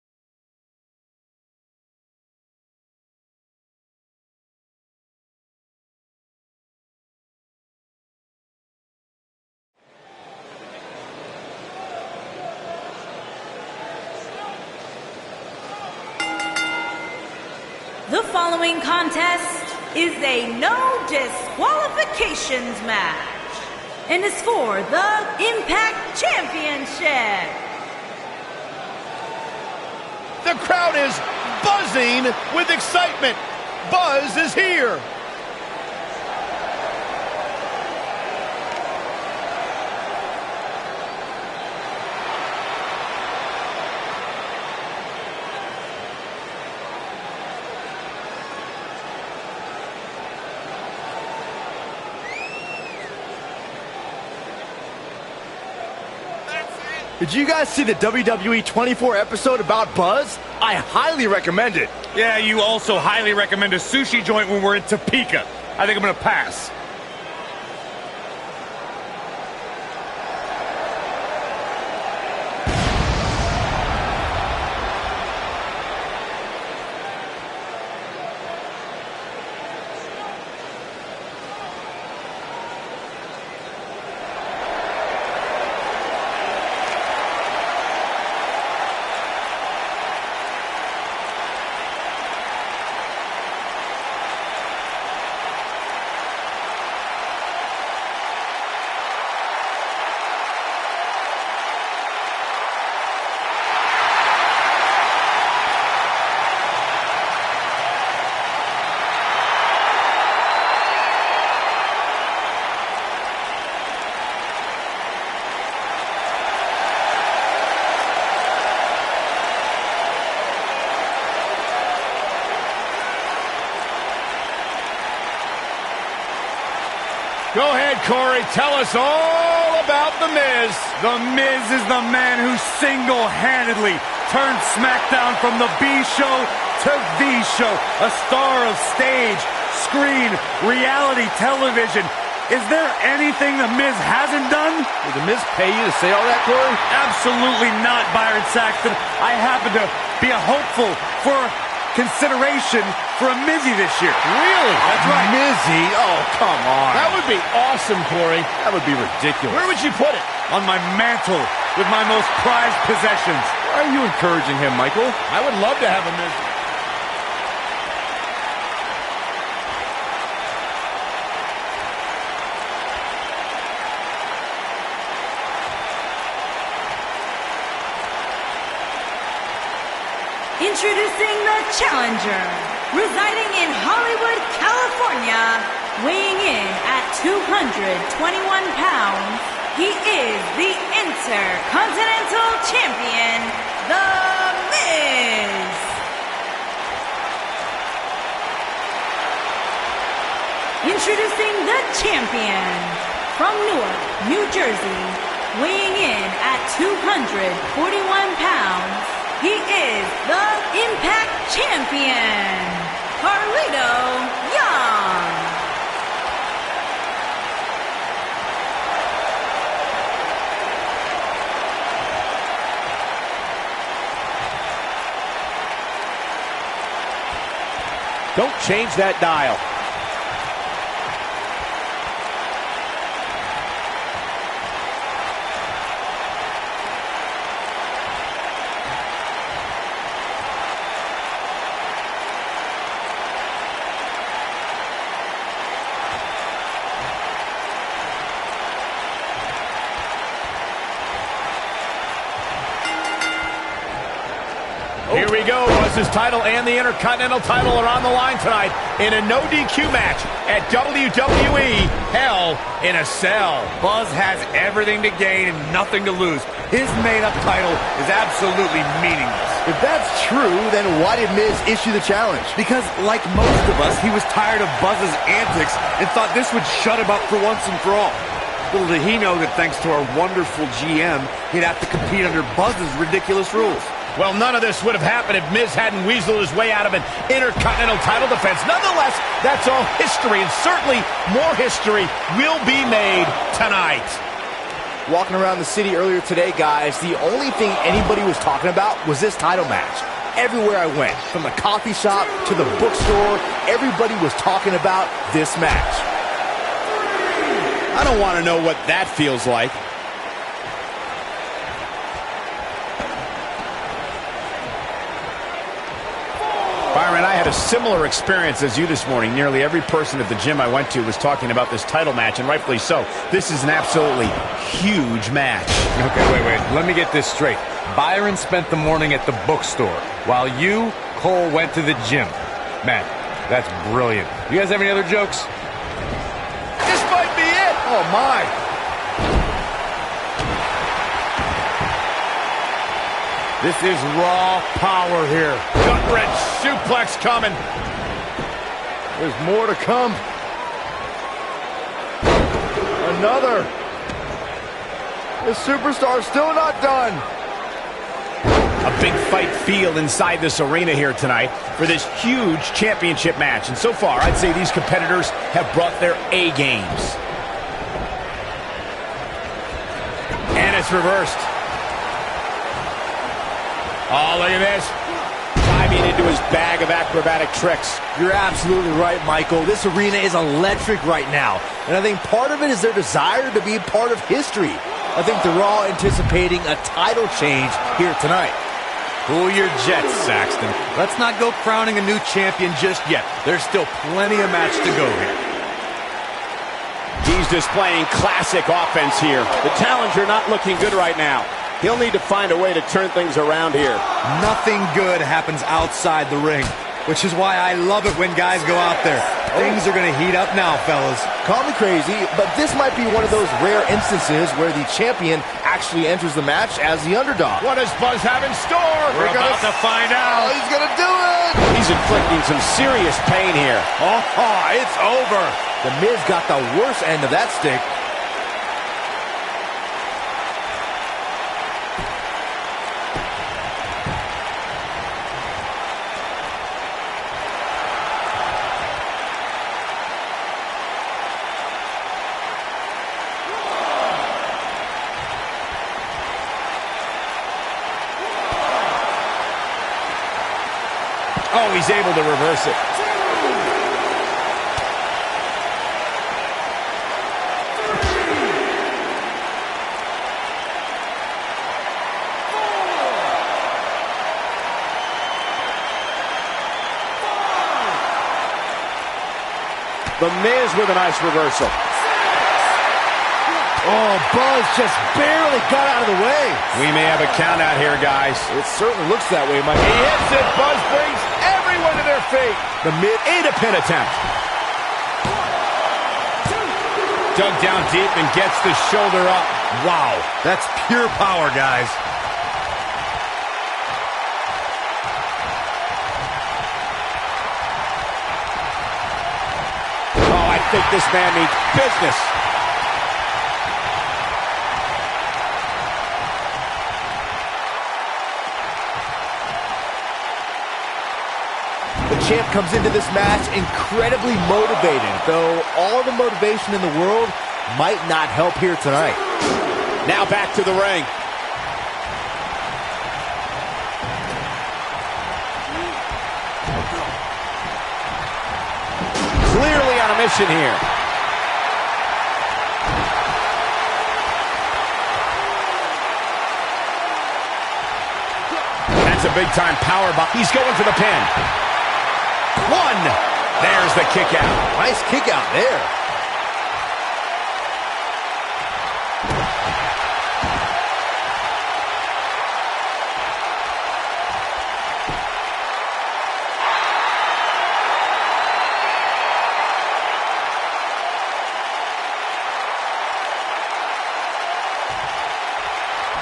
The following contest is a no disqualifications match and is for the Impact Championship. The crowd is buzzing with excitement. Buzz is here. Did you guys see the WWE 24 episode about Buzz? I highly recommend it. Yeah, you also highly recommend a sushi joint when we're in Topeka. I think I'm going to pass. Go ahead, Corey. Tell us all about The Miz. The Miz is the man who single-handedly turned SmackDown from the B show to the show. A star of stage, screen, reality television. Is there anything The Miz hasn't done? Did The Miz pay you to say all that, Corey? Absolutely not, Byron Saxton. I happen to be a hopeful for consideration for a Mizzy this year. Really? That's right. Mizzy? Oh, come on. That would be awesome, Corey. That would be ridiculous. Where would you put it? On my mantle with my most prized possessions. Why are you encouraging him, Michael? I would love to have a Miz. Introducing the challenger, residing in Hollywood, California, weighing in at 221 pounds, he is the Intercontinental Champion, The Miz. Introducing the champion, from Newark, New Jersey, weighing in at 241 pounds, he is the Impact Champion, Carlito Young. Don't change that dial. Here we go. Buzz's title and the Intercontinental title are on the line tonight in a no DQ match at WWE Hell in a Cell. Buzz has everything to gain and nothing to lose. His made-up title is absolutely meaningless. If that's true, then why did Miz issue the challenge? Because, like most of us, he was tired of Buzz's antics and thought this would shut him up for once and for all. Little did he know that thanks to our wonderful GM, he'd have to compete under Buzz's ridiculous rules. Well, none of this would have happened if Miz hadn't weaseled his way out of an Intercontinental title defense. Nonetheless, that's all history, and certainly more history will be made tonight. Walking around the city earlier today, guys, the only thing anybody was talking about was this title match. Everywhere I went, from the coffee shop to the bookstore, everybody was talking about this match. I don't want to know what that feels like. Byron, I had a similar experience as you this morning. Nearly every person at the gym I went to was talking about this title match, and rightfully so. This is an absolutely huge match. Okay, wait. Let me get this straight. Byron spent the morning at the bookstore, while you, Cole, went to the gym. Man, that's brilliant. You guys have any other jokes? This might be it. Oh, my. This is raw power here. Gut-wrench suplex coming. There's more to come. Another. The superstar's still not done. A big fight feel inside this arena here tonight for this huge championship match. And so far, I'd say these competitors have brought their A games. And it's reversed. Oh, look at this. Diving into his bag of acrobatic tricks. You're absolutely right, Michael. This arena is electric right now. And I think part of it is their desire to be part of history. I think they're all anticipating a title change here tonight. Cool your jets, Saxton. Let's not go crowning a new champion just yet. There's still plenty of match to go here. He's displaying classic offense here. The challenger not looking good right now. He'll need to find a way to turn things around here. Nothing good happens outside the ring, which is why I love it when guys go out there. Things are going to heat up now, fellas. Call me crazy, but this might be one of those rare instances where the champion actually enters the match as the underdog. What does Buzz have in store? We're about to find out. Oh, he's going to do it! He's inflicting some serious pain here. Oh, it's over. The Miz got the worst end of that stick. Oh, he's able to reverse it. The Miz with a nice reversal. Oh, Buzz just barely got out of the way. We may have a count out here, guys. It certainly looks that way, Mike. He hits it. Buzz brings everyone to their feet. The Miz In a pin attempt. Dug down deep and gets the shoulder up. Wow, that's pure power, guys. Oh, I think this man needs business. The champ comes into this match incredibly motivated, though all the motivation in the world might not help here tonight. Now back to the ring. Clearly on a mission here. That's a big-time power bomb. He's going for the pin. One. There's the kick out. Nice kick out there.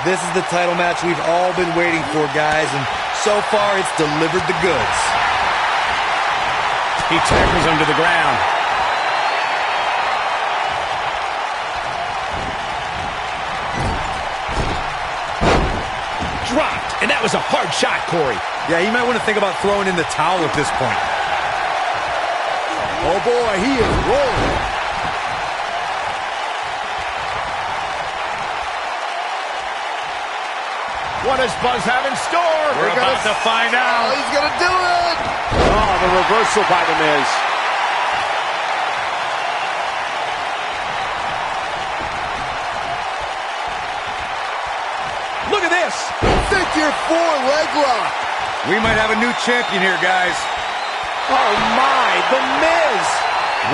This is the title match we've all been waiting for, guys, and so far it's delivered the goods. He tackles him to the ground. Dropped, and that was a hard shot, Corey. Yeah, you might want to think about throwing in the towel at this point. Oh boy, he is rolling. What does Buzz have in store? We're about to find out. He's gonna do it. Oh, the reversal by the Miz. Look at this. Figure 4 leg lock. We might have a new champion here, guys. Oh my, the Miz.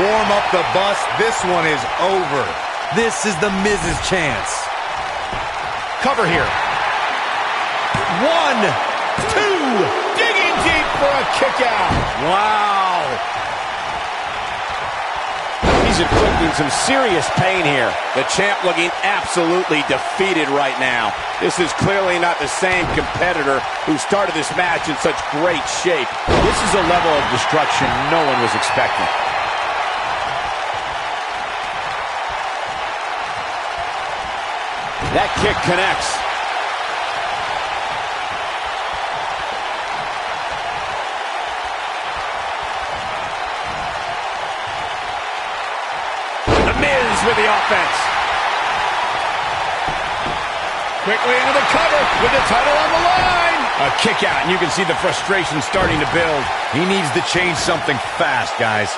Warm up the bus. This one is over. This is the Miz's chance. Cover here. 1, 2, digging deep for a kick out. Wow. He's inflicting some serious pain here. The champ looking absolutely defeated right now. This is clearly not the same competitor who started this match in such great shape. This is a level of destruction no one was expecting. That kick connects. With the offense. Quickly into the cover with the title on the line. A kick out, and you can see the frustration starting to build. He needs to change something fast, guys.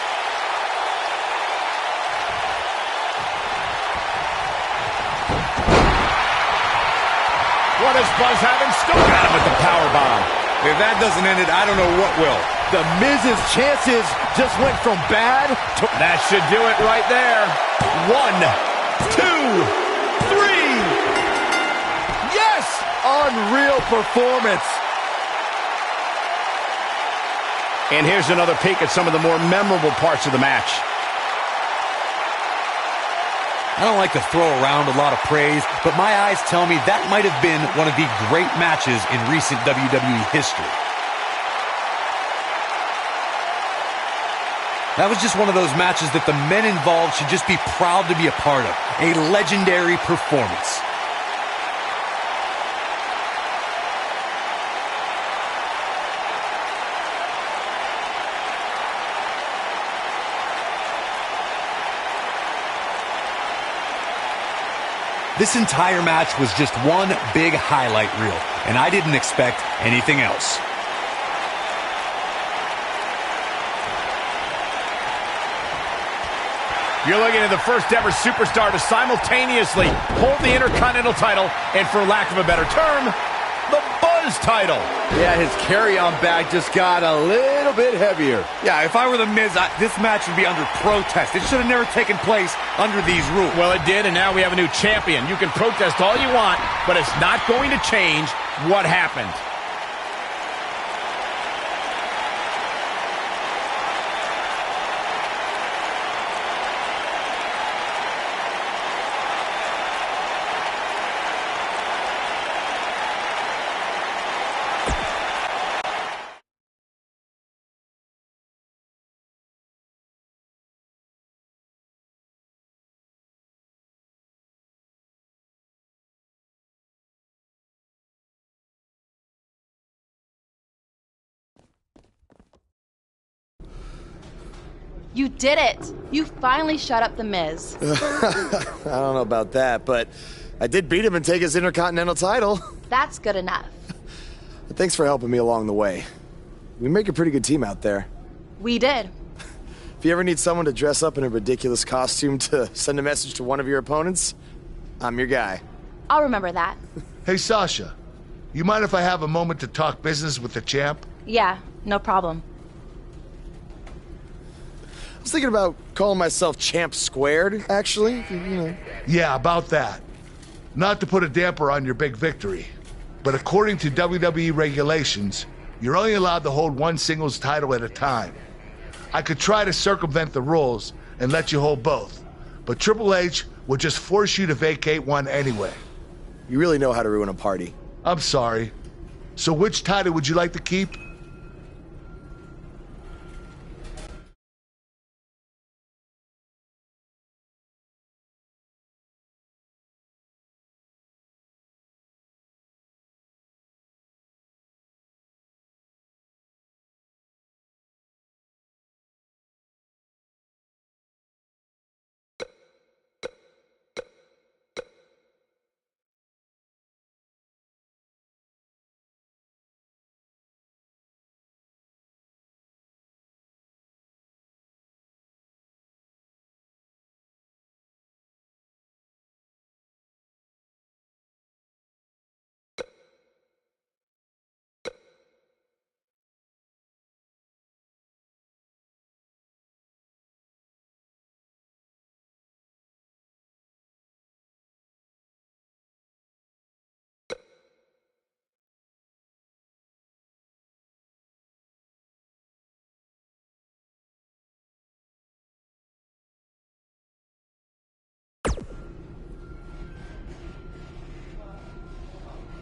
What does Buzz have in store? Got him with the powerbomb. If that doesn't end it, I don't know what will. The Miz's chances just went from bad to... That should do it right there. 1, 2, 3. Yes! Unreal performance. And here's another peek at some of the more memorable parts of the match. I don't like to throw around a lot of praise, but my eyes tell me that might have been one of the great matches in recent WWE history. That was just one of those matches that the men involved should just be proud to be a part of. A legendary performance. This entire match was just one big highlight reel, and I didn't expect anything else. You're looking at the first ever superstar to simultaneously hold the Intercontinental title and, for lack of a better term, the Buzz title. Yeah, his carry-on bag just got a little bit heavier. Yeah, if I were The Miz, this match would be under protest. It should have never taken place under these rules. Well, it did, and now we have a new champion. You can protest all you want, but it's not going to change what happened. You did it! You finally shut up The Miz. I don't know about that, but I did beat him and take his Intercontinental title. That's good enough. But thanks for helping me along the way. We make a pretty good team out there. We did. If you ever need someone to dress up in a ridiculous costume to send a message to one of your opponents, I'm your guy. I'll remember that. Hey, Sasha, you mind if I have a moment to talk business with the champ? Yeah, no problem. I was thinking about calling myself Champ Squared, actually. You know. Yeah, about that. Not to put a damper on your big victory, but according to WWE regulations, you're only allowed to hold one singles title at a time. I could try to circumvent the rules and let you hold both, but Triple H would just force you to vacate one anyway. You really know how to ruin a party. I'm sorry. So which title would you like to keep?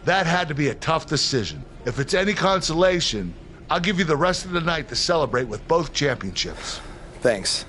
That had to be a tough decision. If it's any consolation, I'll give you the rest of the night to celebrate with both championships. Thanks.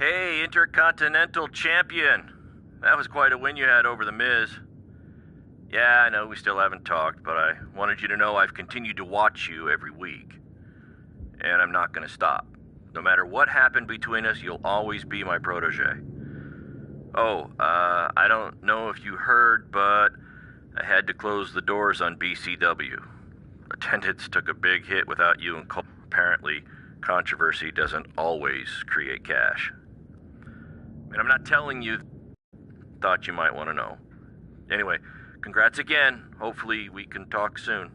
Hey, Intercontinental Champion. That was quite a win you had over The Miz. Yeah, I know we still haven't talked, but I wanted you to know I've continued to watch you every week. And I'm not gonna stop. No matter what happened between us, you'll always be my protege. Oh, I don't know if you heard, but I had to close the doors on BCW. Attendance took a big hit without you, and apparently controversy doesn't always create cash. And I'm not telling you, thought you might want to know. Anyway, congrats again. Hopefully we can talk soon.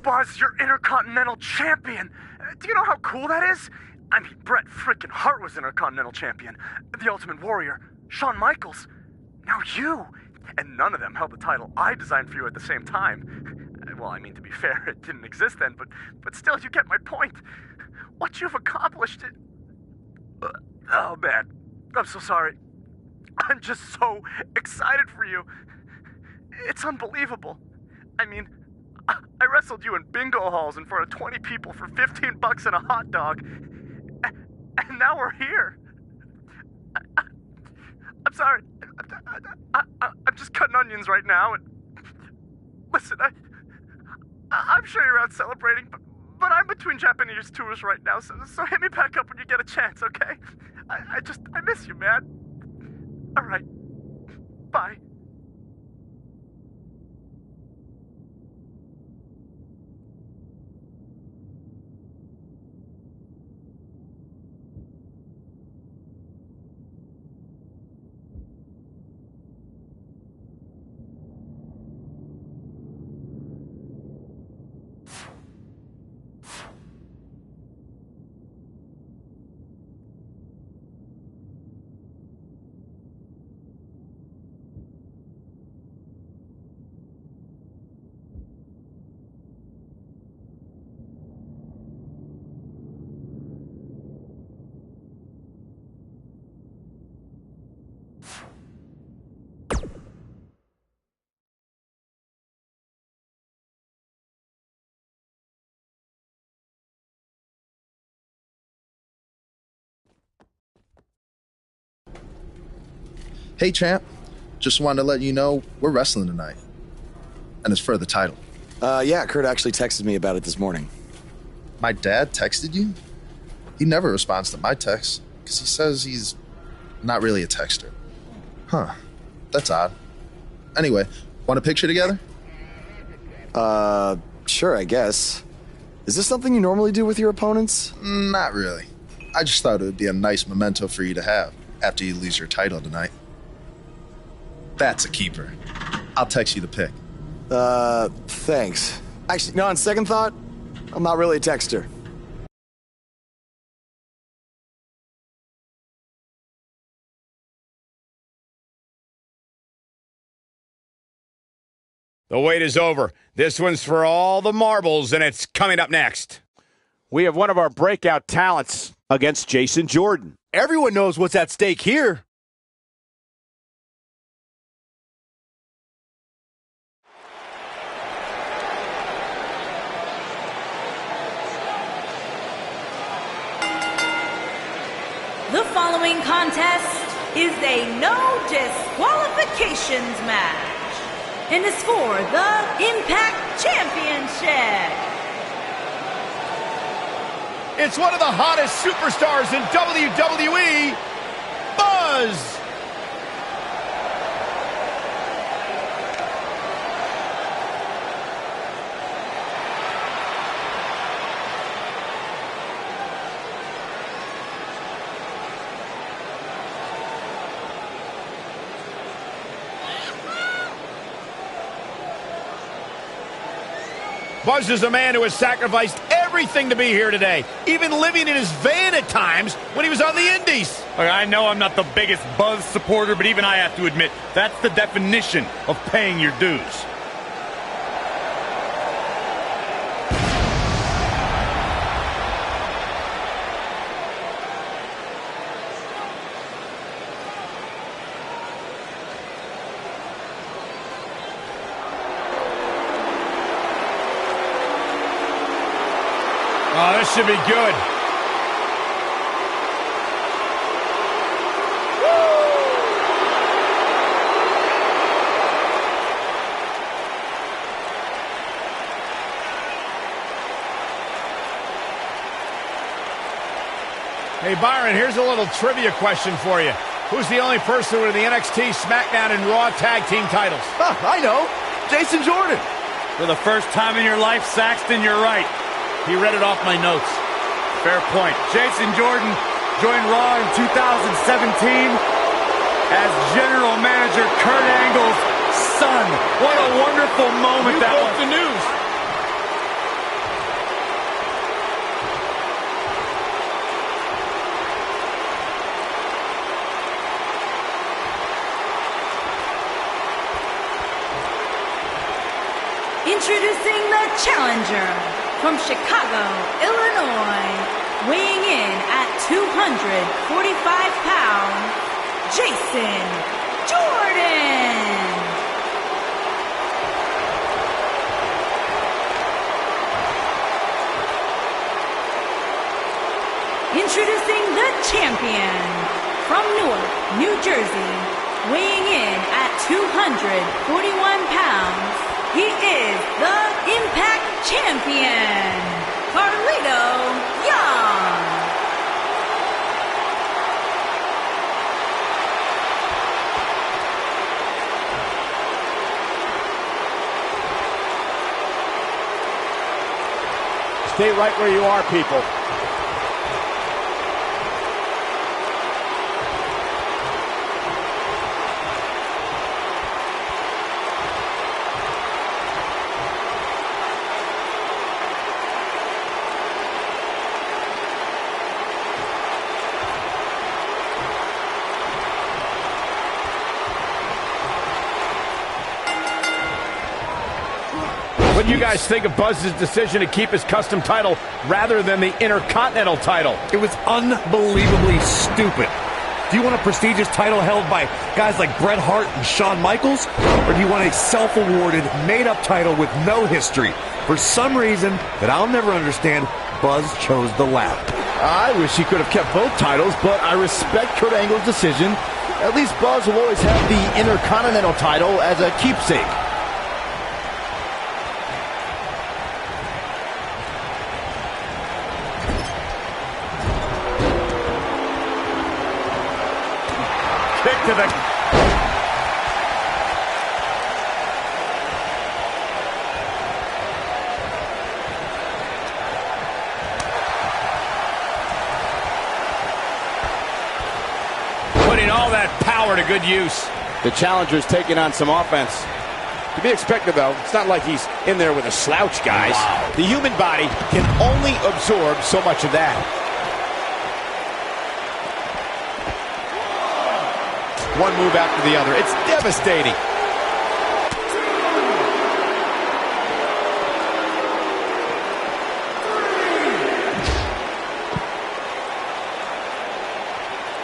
Buzz, you're Intercontinental Champion! Do you know how cool that is? I mean, Bret frickin' Hart was Intercontinental Champion. The Ultimate Warrior, Shawn Michaels. Now you! And none of them held the title I designed for you at the same time. Well, I mean, to be fair, it didn't exist then, but still, you get my point. What you've accomplished... Oh, man. I'm so sorry. I'm just so excited for you. It's unbelievable. I mean... I wrestled you in bingo halls in front of 20 people for $15 and a hot dog. And now we're here. I'm sorry. I'm just cutting onions right now. And listen, I'm sure you're out celebrating, but I'm between Japanese tours right now, so hit me back up when you get a chance, okay? I miss you, man. All right. Bye. Hey, champ. Just wanted to let you know we're wrestling tonight. And it's for the title. Yeah, Kurt actually texted me about it this morning. My dad texted you? He never responds to my texts, because he says he's not really a texter. Huh. That's odd. Anyway, want a picture together? Sure, I guess. Is this something you normally do with your opponents? Not really. I just thought it would be a nice memento for you to have after you lose your title tonight. That's a keeper. I'll text you the pic. Thanks. Actually, no, on second thought, I'm not really a texter. The wait is over. This one's for all the marbles, and it's coming up next. We have one of our breakout talents against Jason Jordan. Everyone knows what's at stake here. The following contest is a no disqualifications match and is for the Impact Championship. It's one of the hottest superstars in WWE, Buzz. Buzz is a man who has sacrificed everything to be here today, even living in his van at times when he was on the Indies. Look, I know I'm not the biggest Buzz supporter, but even I have to admit, that's the definition of paying your dues. Oh, this should be good. Hey, Byron, here's a little trivia question for you. Who's the only person with the NXT, SmackDown, and Raw tag team titles? Huh, I know. Jason Jordan. For the first time in your life, Saxton, you're right. He read it off my notes. Fair point. Jason Jordan joined Raw in 2017 as General Manager Kurt Angle's son. What a wonderful moment that was. The news. Introducing the challenger from Chicago, Illinois, weighing in at 245 pounds, Jason Jordan. Introducing the champion from Newark, New Jersey, weighing in at 241 pounds, he is the Impact Champion, Carlito Young. Stay right where you are, people. What do you guys think of Buzz's decision to keep his custom title rather than the Intercontinental title? It was unbelievably stupid. Do you want a prestigious title held by guys like Bret Hart and Shawn Michaels? Or do you want a self-awarded, made-up title with no history? For some reason that I'll never understand, Buzz chose the latter. I wish he could have kept both titles, but I respect Kurt Angle's decision. At least Buzz will always have the Intercontinental title as a keepsake. To the... Putting all that power to good use. The challenger's taking on some offense. To be expected, though. It's not like he's in there with a slouch, guys. Wow. The human body can only absorb so much of that. One move after the other. It's devastating.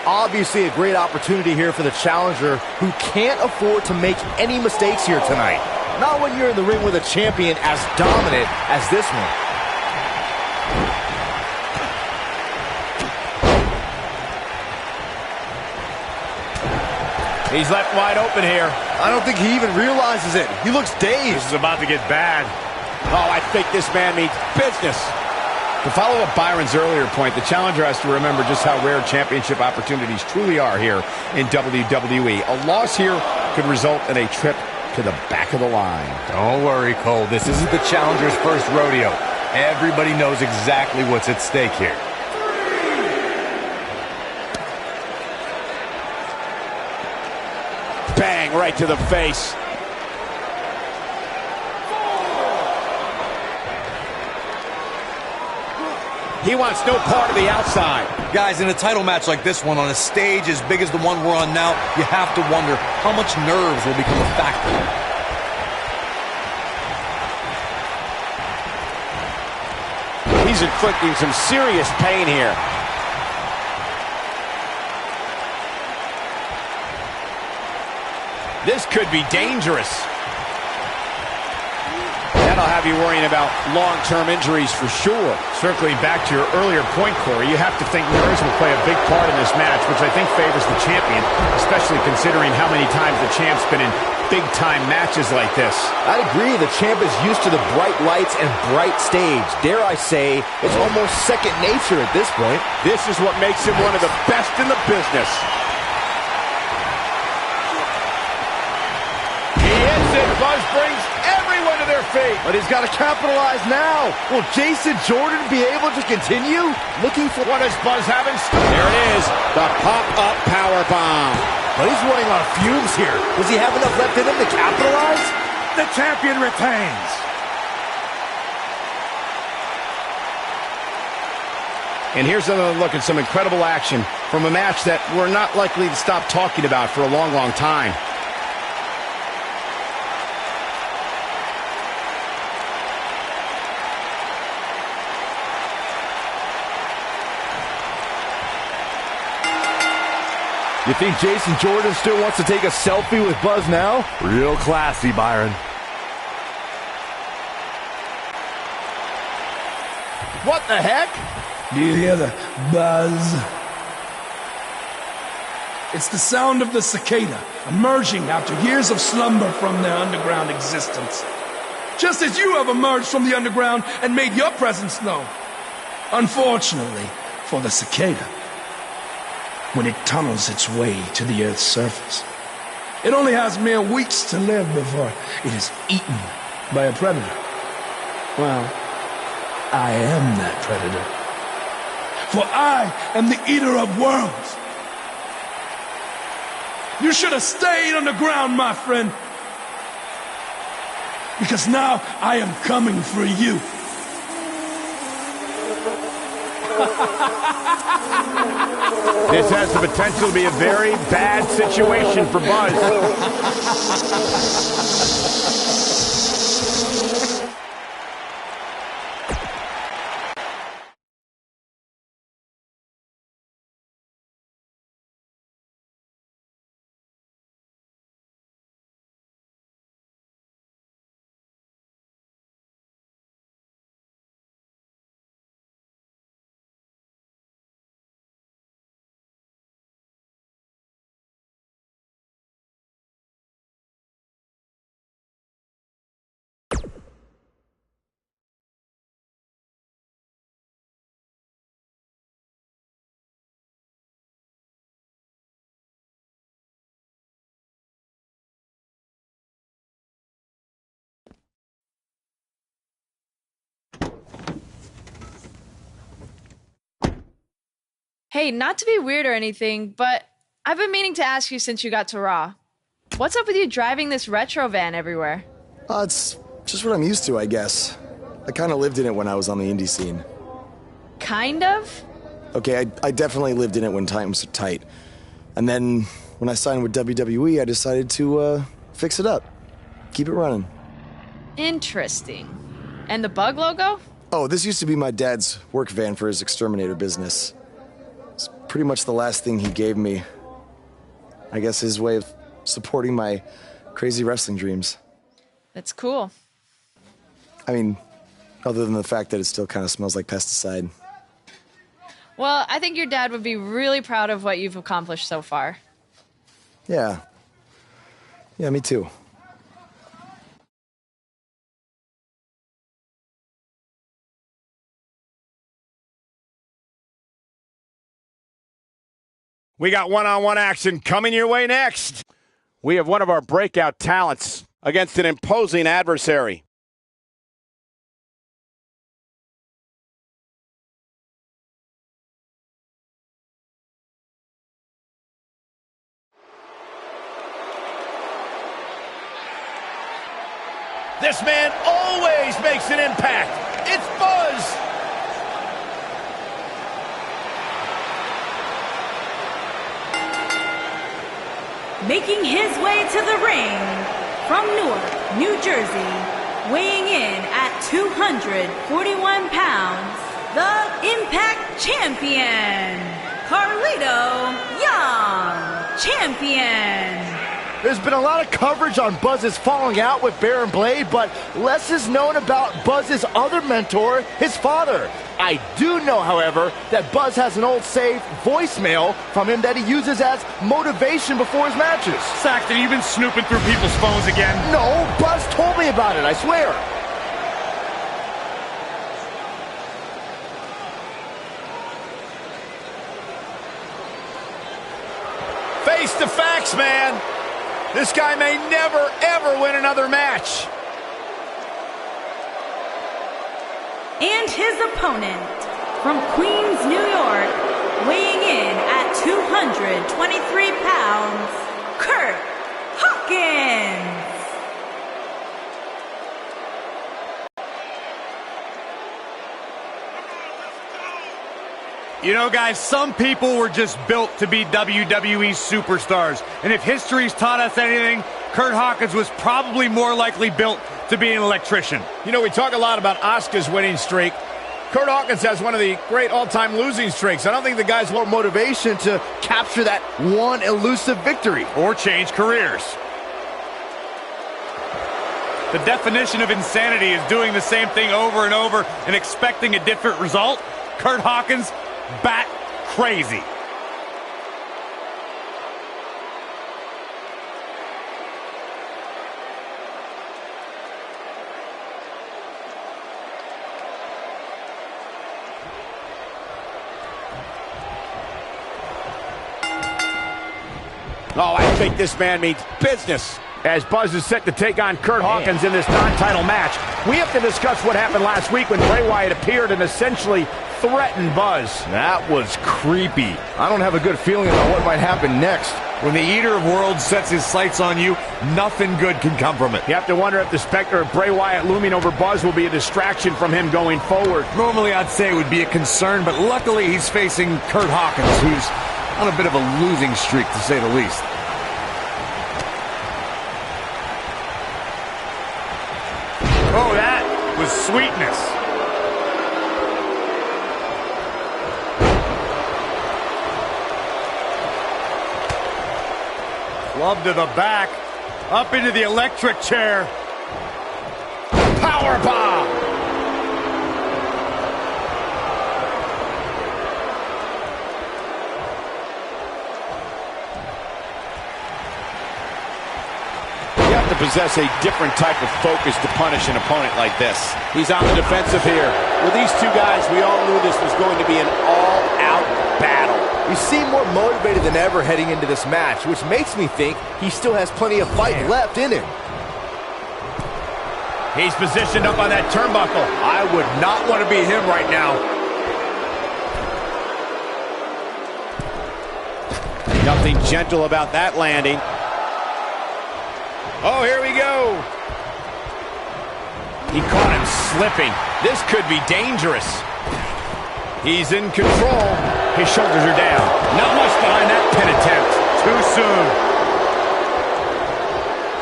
Obviously a great opportunity here for the challenger, who can't afford to make any mistakes here tonight. Not when you're in the ring with a champion as dominant as this one. He's left wide open here. I don't think he even realizes it. He looks dazed. This is about to get bad. Oh, I think this man means business. To follow up Byron's earlier point, the challenger has to remember just how rare championship opportunities truly are here in WWE. A loss here could result in a trip to the back of the line. Don't worry, Cole. This isn't the challenger's first rodeo. Everybody knows exactly what's at stake here. Bang, right to the face. He wants no part of the outside. Guys, in a title match like this one, on a stage as big as the one we're on now, you have to wonder how much nerves will become a factor. He's inflicting some serious pain here. This could be dangerous. That that'll have you worrying about long-term injuries for sure. Circling back to your earlier point, Corey, you have to think nerves will play a big part in this match, which I think favors the champion, especially considering how many times the champ's been in big-time matches like this. I'd agree. The champ is used to the bright lights and bright stage. Dare I say, it's almost second nature at this point. This is what makes him one of the best in the business. He hits it. Buzz brings everyone to their feet. But he's got to capitalize now. Will Jason Jordan be able to continue? Looking for... What does Buzz have in store? There it is, the pop-up powerbomb. But he's running on fumes here. Does he have enough left in him to capitalize? The champion retains. And here's another look at some incredible action from a match that we're not likely to stop talking about for a long, long time. You think Jason Jordan still wants to take a selfie with Buzz now? Real classy, Byron. What the heck? Do you hear the buzz? It's the sound of the cicada emerging after years of slumber from their underground existence. Just as you have emerged from the underground and made your presence known. Unfortunately for the cicada, when it tunnels its way to the Earth's surface, it only has mere weeks to live before it is eaten by a predator. Well, I am that predator. For I am the eater of worlds. You should have stayed underground, my friend. Because now I am coming for you. This has the potential to be a very bad situation for Buzz. Hey, not to be weird or anything, but I've been meaning to ask you since you got to Raw. What's up with you driving this retro van everywhere? It's just what I'm used to, I guess. I kind of lived in it when I was on the indie scene. Kind of? Okay, I definitely lived in it when times were tight. And then when I signed with WWE, I decided to fix it up. Keep it running. Interesting. And the bug logo? Oh, this used to be my dad's work van for his exterminator business. It's pretty much the last thing he gave me. I guess his way of supporting my crazy wrestling dreams. That's cool. I mean, other than the fact that it still kind of smells like pesticide. Well, I think your dad would be really proud of what you've accomplished so far. Yeah. Yeah, me too. We got one-on-one action coming your way next. We have one of our breakout talents against an imposing adversary. This man always makes an impact. It's Buzz. Making his way to the ring from Newark, New Jersey, weighing in at 241 pounds, the Impact Champion, Carlito Young, Champion. There's been a lot of coverage on Buzz's falling out with Baron Blade, but less is known about Buzz's other mentor, his father. I do know, however, that Buzz has an old saved voicemail from him that he uses as motivation before his matches. Saxton, you've been snooping through people's phones again? No, Buzz told me about it, I swear. Face the facts, man. This guy may never, ever win another match. And his opponent, from Queens, New York, weighing in at 223 pounds, Kurt Hawkins. You know, guys, some people were just built to be WWE superstars. And if history's taught us anything, Kurt Hawkins was probably more likely built to be an electrician. You know, we talk a lot about Asuka's winning streak. Kurt Hawkins has one of the great all-time losing streaks. I don't think the guy's more motivation to capture that one elusive victory. Or change careers. The definition of insanity is doing the same thing over and over and expecting a different result. Kurt Hawkins, bat crazy. Oh, I think this man means business. As Buzz is set to take on Kurt Hawkins in this non-title match, we have to discuss what happened last week when Bray Wyatt appeared and essentially threatened Buzz. That was creepy. I don't have a good feeling about what might happen next. When the Eater of Worlds sets his sights on you, nothing good can come from it. You have to wonder if the specter of Bray Wyatt looming over Buzz will be a distraction from him going forward. Normally I'd say it would be a concern, but luckily he's facing Kurt Hawkins, who's on a bit of a losing streak, to say the least. Oh, that was sweetness. Club to the back, up into the electric chair. Power bomb. You have to possess a different type of focus to punish an opponent like this. He's on the defensive here. With these two guys, we all knew this was going to be an all-out battle. You seem more motivated than ever heading into this match, which makes me think he still has plenty of fight left in him. He's positioned up on that turnbuckle. I would not want to be him right now. Nothing gentle about that landing. Oh, here we go. He caught him slipping. This could be dangerous. He's in control. His shoulders are down. Not much behind that pin attempt. Too soon.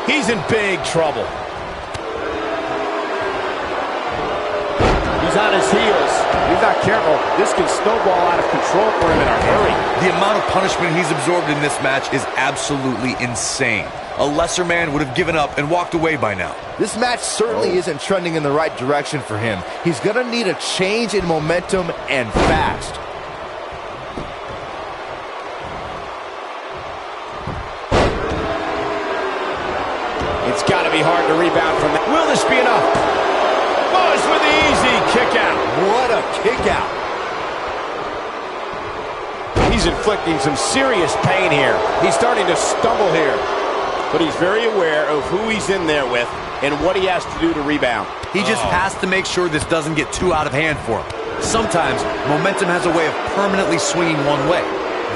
He's in big trouble. He's on his heels. If he's not careful, this can snowball out of control for him in a hurry. The amount of punishment he's absorbed in this match is absolutely insane. A lesser man would have given up and walked away by now. This match certainly isn't trending in the right direction for him. He's gonna need a change in momentum and fast. It's got to be hard to rebound from that. Will this be enough? Buzz with the easy kick out. What a kick out. He's inflicting some serious pain here. He's starting to stumble here. But he's very aware of who he's in there with and what he has to do to rebound. He just has to make sure this doesn't get too out of hand for him. Sometimes, momentum has a way of permanently swinging one way.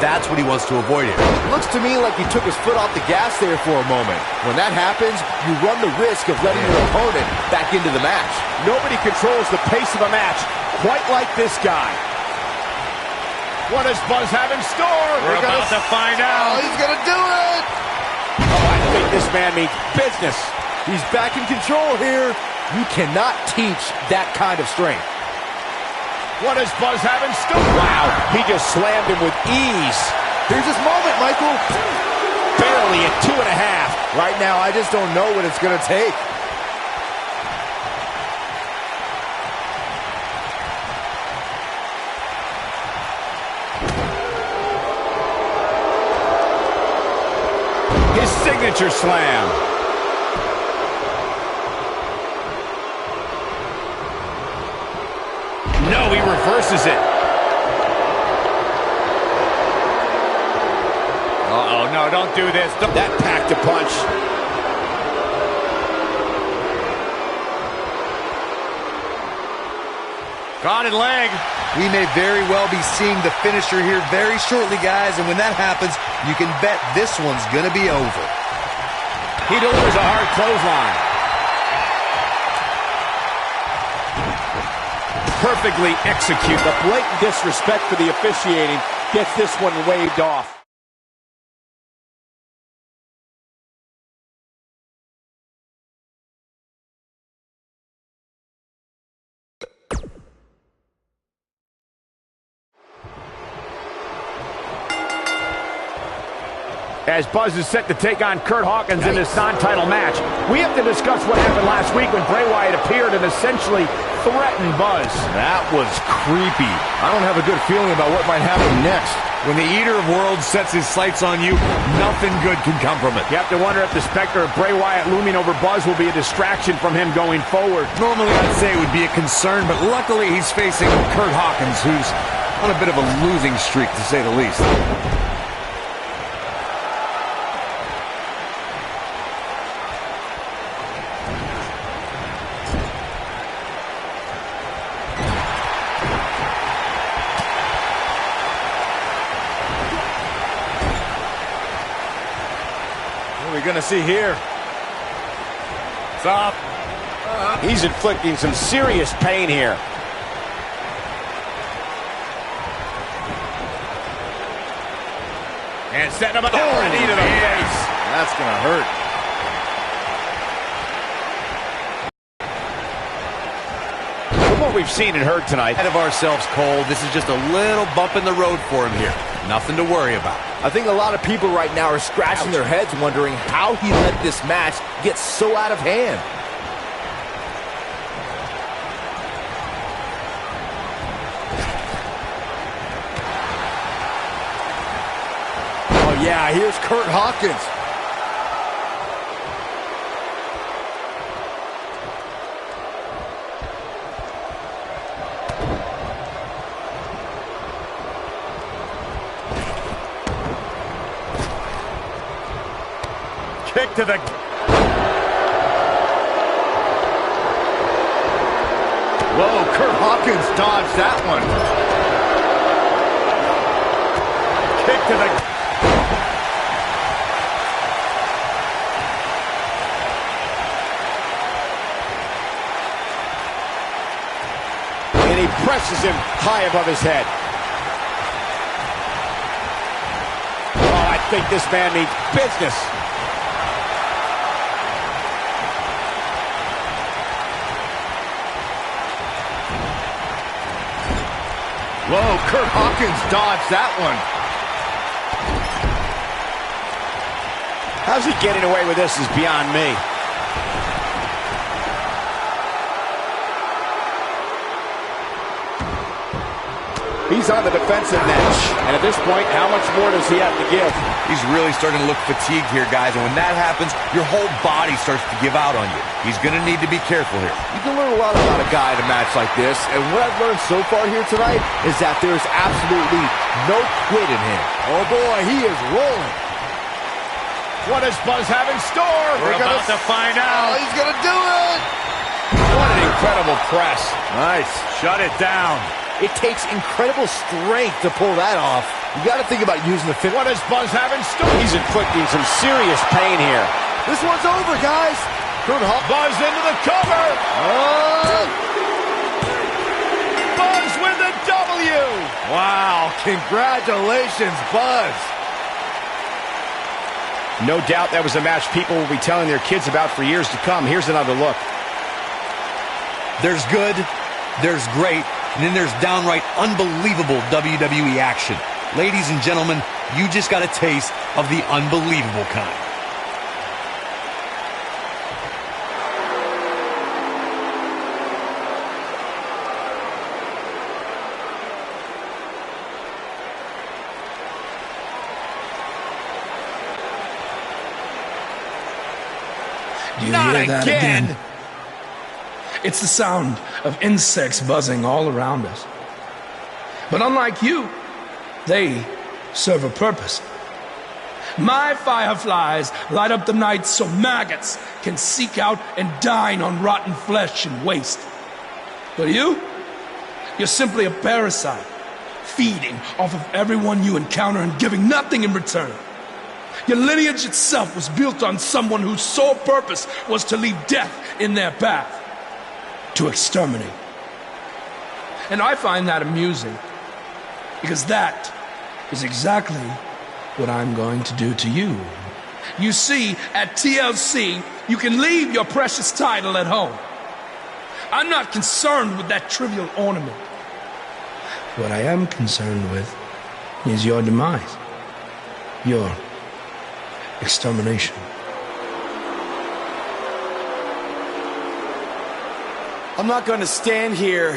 That's what he wants to avoid here. Looks to me like he took his foot off the gas there for a moment. When that happens, you run the risk of letting your opponent back into the match. Nobody controls the pace of a match quite like this guy. What does Buzz have in store? We're about to find out. Oh, he's gonna do it! Oh, I think this man means business. He's back in control here. You cannot teach that kind of strength. What does Buzz have in store? Wow, he just slammed him with ease. Here's his moment, Michael. barely at 2.5. Right now, I just don't know what it's going to take. His signature slam. No, he reverses it. Uh-oh, no, don't do this. That packed a punch. Got it, leg. We may very well be seeing the finisher here very shortly, guys, and when that happens, you can bet this one's gonna be over. He delivers a hard clothesline. Perfectly execute. The blatant disrespect for the officiating gets this one waved off. As Buzz is set to take on Curt Hawkins in this non-title match, we have to discuss what happened last week when Bray Wyatt appeared and essentially threatened Buzz. That was creepy. I don't have a good feeling about what might happen next. When the Eater of Worlds sets his sights on you, nothing good can come from it. You have to wonder if the specter of Bray Wyatt looming over Buzz will be a distraction from him going forward. Normally, I'd say it would be a concern, but luckily he's facing Curt Hawkins, who's on a bit of a losing streak, to say the least. What are we going to see here? Stop. He's inflicting some serious pain here. And setting him up a knee to the face. That's going to hurt. From what we've seen and heard tonight, Ahead of ourselves, Cole. This is just a little bump in the road for him here. Nothing to worry about. I think a lot of people right now are scratching their heads wondering how he let this match get so out of hand. Oh yeah, here's Curt Hawkins. Kick to the... Whoa, Curt Hawkins dodged that one. Kick to the... and he presses him high above his head. Oh, I think this man means business. Whoa, Curt Hawkins dodged that one. How's he getting away with this is beyond me. He's on the defensive bench. And at this point, how much more does he have to give? He's really starting to look fatigued here, guys. And when that happens, your whole body starts to give out on you. He's going to need to be careful here. You can learn a lot about a guy in a match like this, and what I've learned so far here tonight is that there's absolutely no quit in him. Oh boy, he is rolling. What does Buzz have in store? We're about to find out. Oh, he's gonna do it! What an incredible press. Nice. Shut it down. It takes incredible strength to pull that off. You got to think about using the What does Buzz have in store? He's inflicting some serious pain here. This one's over, guys. Buzz into the cover. Buzz with the W. Wow, congratulations, Buzz. No doubt that was a match people will be telling their kids about for years to come. Here's another look. There's good, there's great, and then there's downright unbelievable WWE action. Ladies and gentlemen, you just got a taste of the unbelievable kind. Do you hear that again? It's the sound of insects buzzing all around us. But unlike you, they serve a purpose. My fireflies light up the night so maggots can seek out and dine on rotten flesh and waste. But you're simply a parasite, feeding off of everyone you encounter and giving nothing in return. Your lineage itself was built on someone whose sole purpose was to leave death in their path, to exterminate. And I find that amusing, because that is exactly what I'm going to do to you. You see, at TLC, you can leave your precious title at home. I'm not concerned with that trivial ornament. What I am concerned with is your demise, your extermination. I'm not going to stand here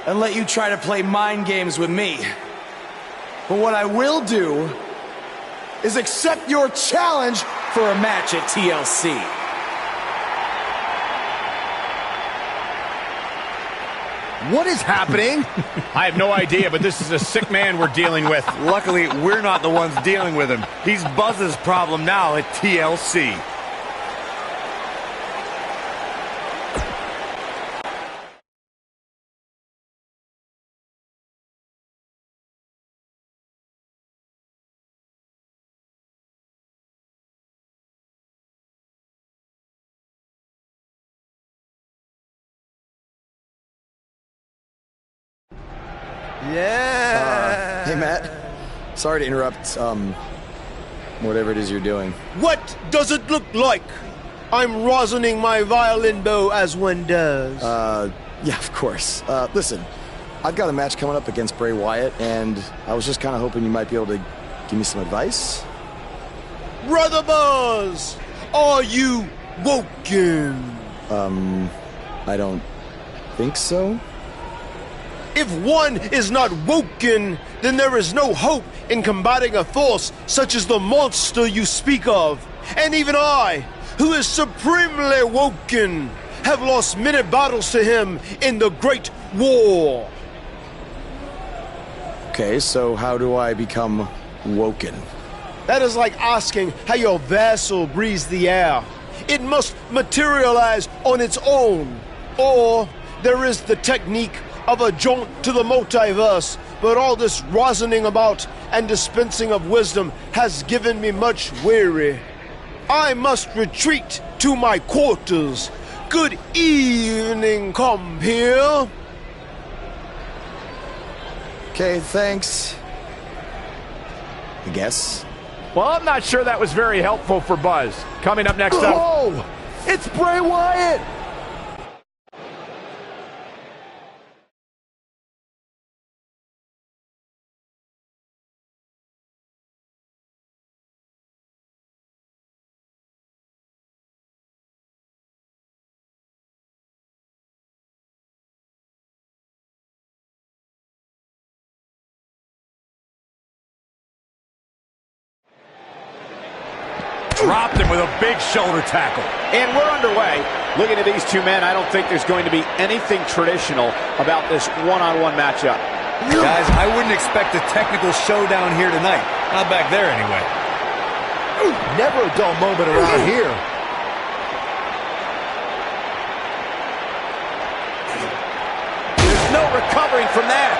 and let you try to play mind games with me. But what I will do is accept your challenge for a match at TLC. What is happening? I have no idea, but this is a sick man we're dealing with. Luckily, we're not the ones dealing with him. He's Buzz's problem now at TLC. Yeah. Hey, Matt. Sorry to interrupt, whatever it is you're doing. What does it look like? I'm rosining my violin bow as one does. Yeah, of course. Listen, I've got a match coming up against Bray Wyatt, and I was just kind of hoping you might be able to give me some advice. Brother Buzz, are you woken? I don't think so. If one is not woken, then there is no hope in combating a force such as the monster you speak of. And even I, who is supremely woken, have lost many battles to him in the Great War. Okay, so how do I become woken? That is like asking how your vessel breathes the air. It must materialize on its own. Or there is the technique of a jaunt to the multiverse, but all this rosining about and dispensing of wisdom has given me much weary. I must retreat to my quarters. Good evening, compeer. Okay, thanks. I guess. Well, I'm not sure that was very helpful for Buzz. Coming up next up... Oh! It's Bray Wyatt! Dropped him with a big shoulder tackle. And we're underway. Looking at these two men, I don't think there's going to be anything traditional about this one-on-one matchup. Guys, I wouldn't expect a technical showdown here tonight. Not back there, anyway. Never a dull moment around here. There's no recovering from that.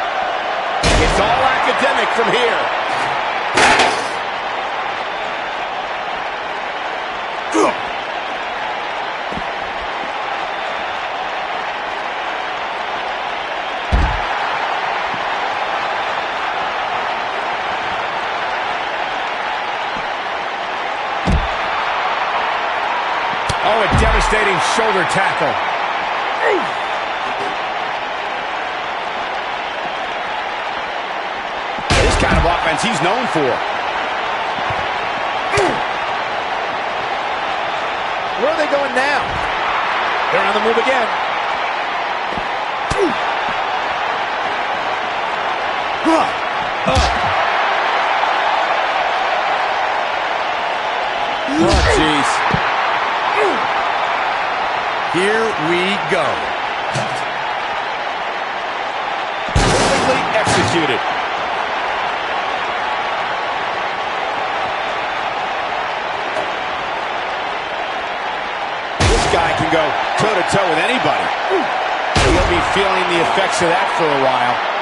It's all academic from here. Oh, a devastating shoulder tackle. This kind of offense offense he's known for. Where are they going now? They're on the move again. Oh, jeez. Here we go. Perfectly executed. This guy can go toe-to-toe with anybody. He'll be feeling the effects of that for a while.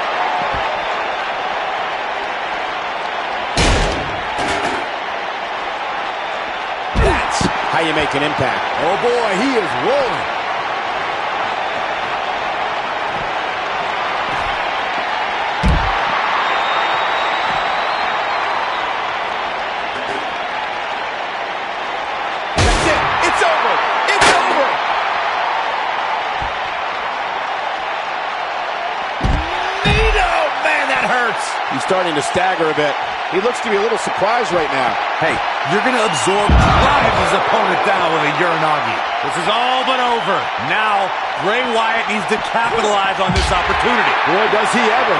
How you make an impact. Oh boy, he is rolling. That's it. It's over. It's over. Nito, man, that hurts. He's starting to stagger a bit. He looks to be a little surprised right now. Hey, you're going to absorb, drive his opponent down with a Uranagi. This is all but over. Now, Bray Wyatt needs to capitalize on this opportunity. Boy, does he ever.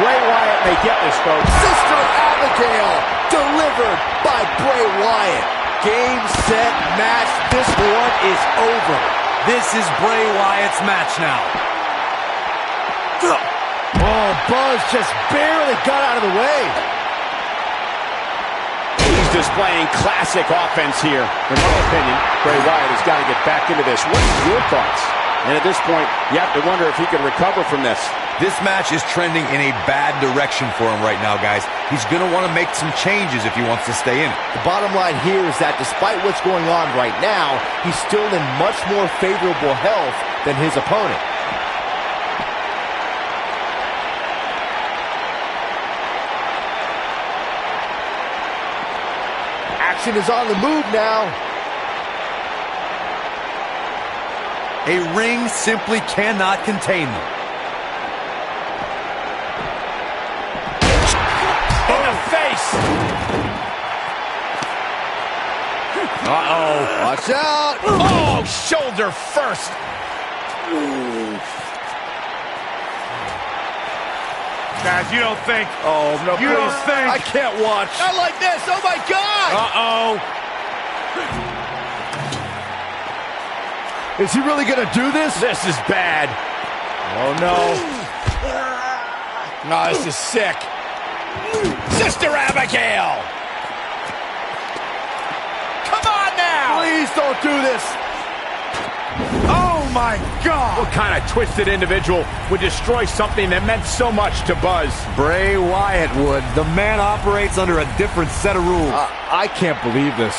Bray Wyatt may get this, folks. Sister Abigail, delivered by Bray Wyatt. Game, set, match. This one is over. This is Bray Wyatt's match now. Oh, Buzz just barely got out of the way. He's displaying classic offense here. In my opinion, Bray Wyatt has got to get back into this. What are your thoughts? And at this point, you have to wonder if he can recover from this. This match is trending in a bad direction for him right now, guys. He's going to want to make some changes if he wants to stay in it. The bottom line here is that despite what's going on right now, he's still in much more favorable health than his opponent. Action is on the move now. A ring simply cannot contain them. In the face! Uh-oh. Watch out! Oh, shoulder first! Guys, you don't think. Oh, no, You don't think. I can't watch. Not like this. Oh, my God! Uh-oh. Is he really going to do this? This is bad. Oh, no. No, this is sick. Sister Abigail! Come on now! Please don't do this. Oh, my God. What kind of twisted individual would destroy something that meant so much to Buzz? Bray Wyatt would. The man operates under a different set of rules. I can't believe this.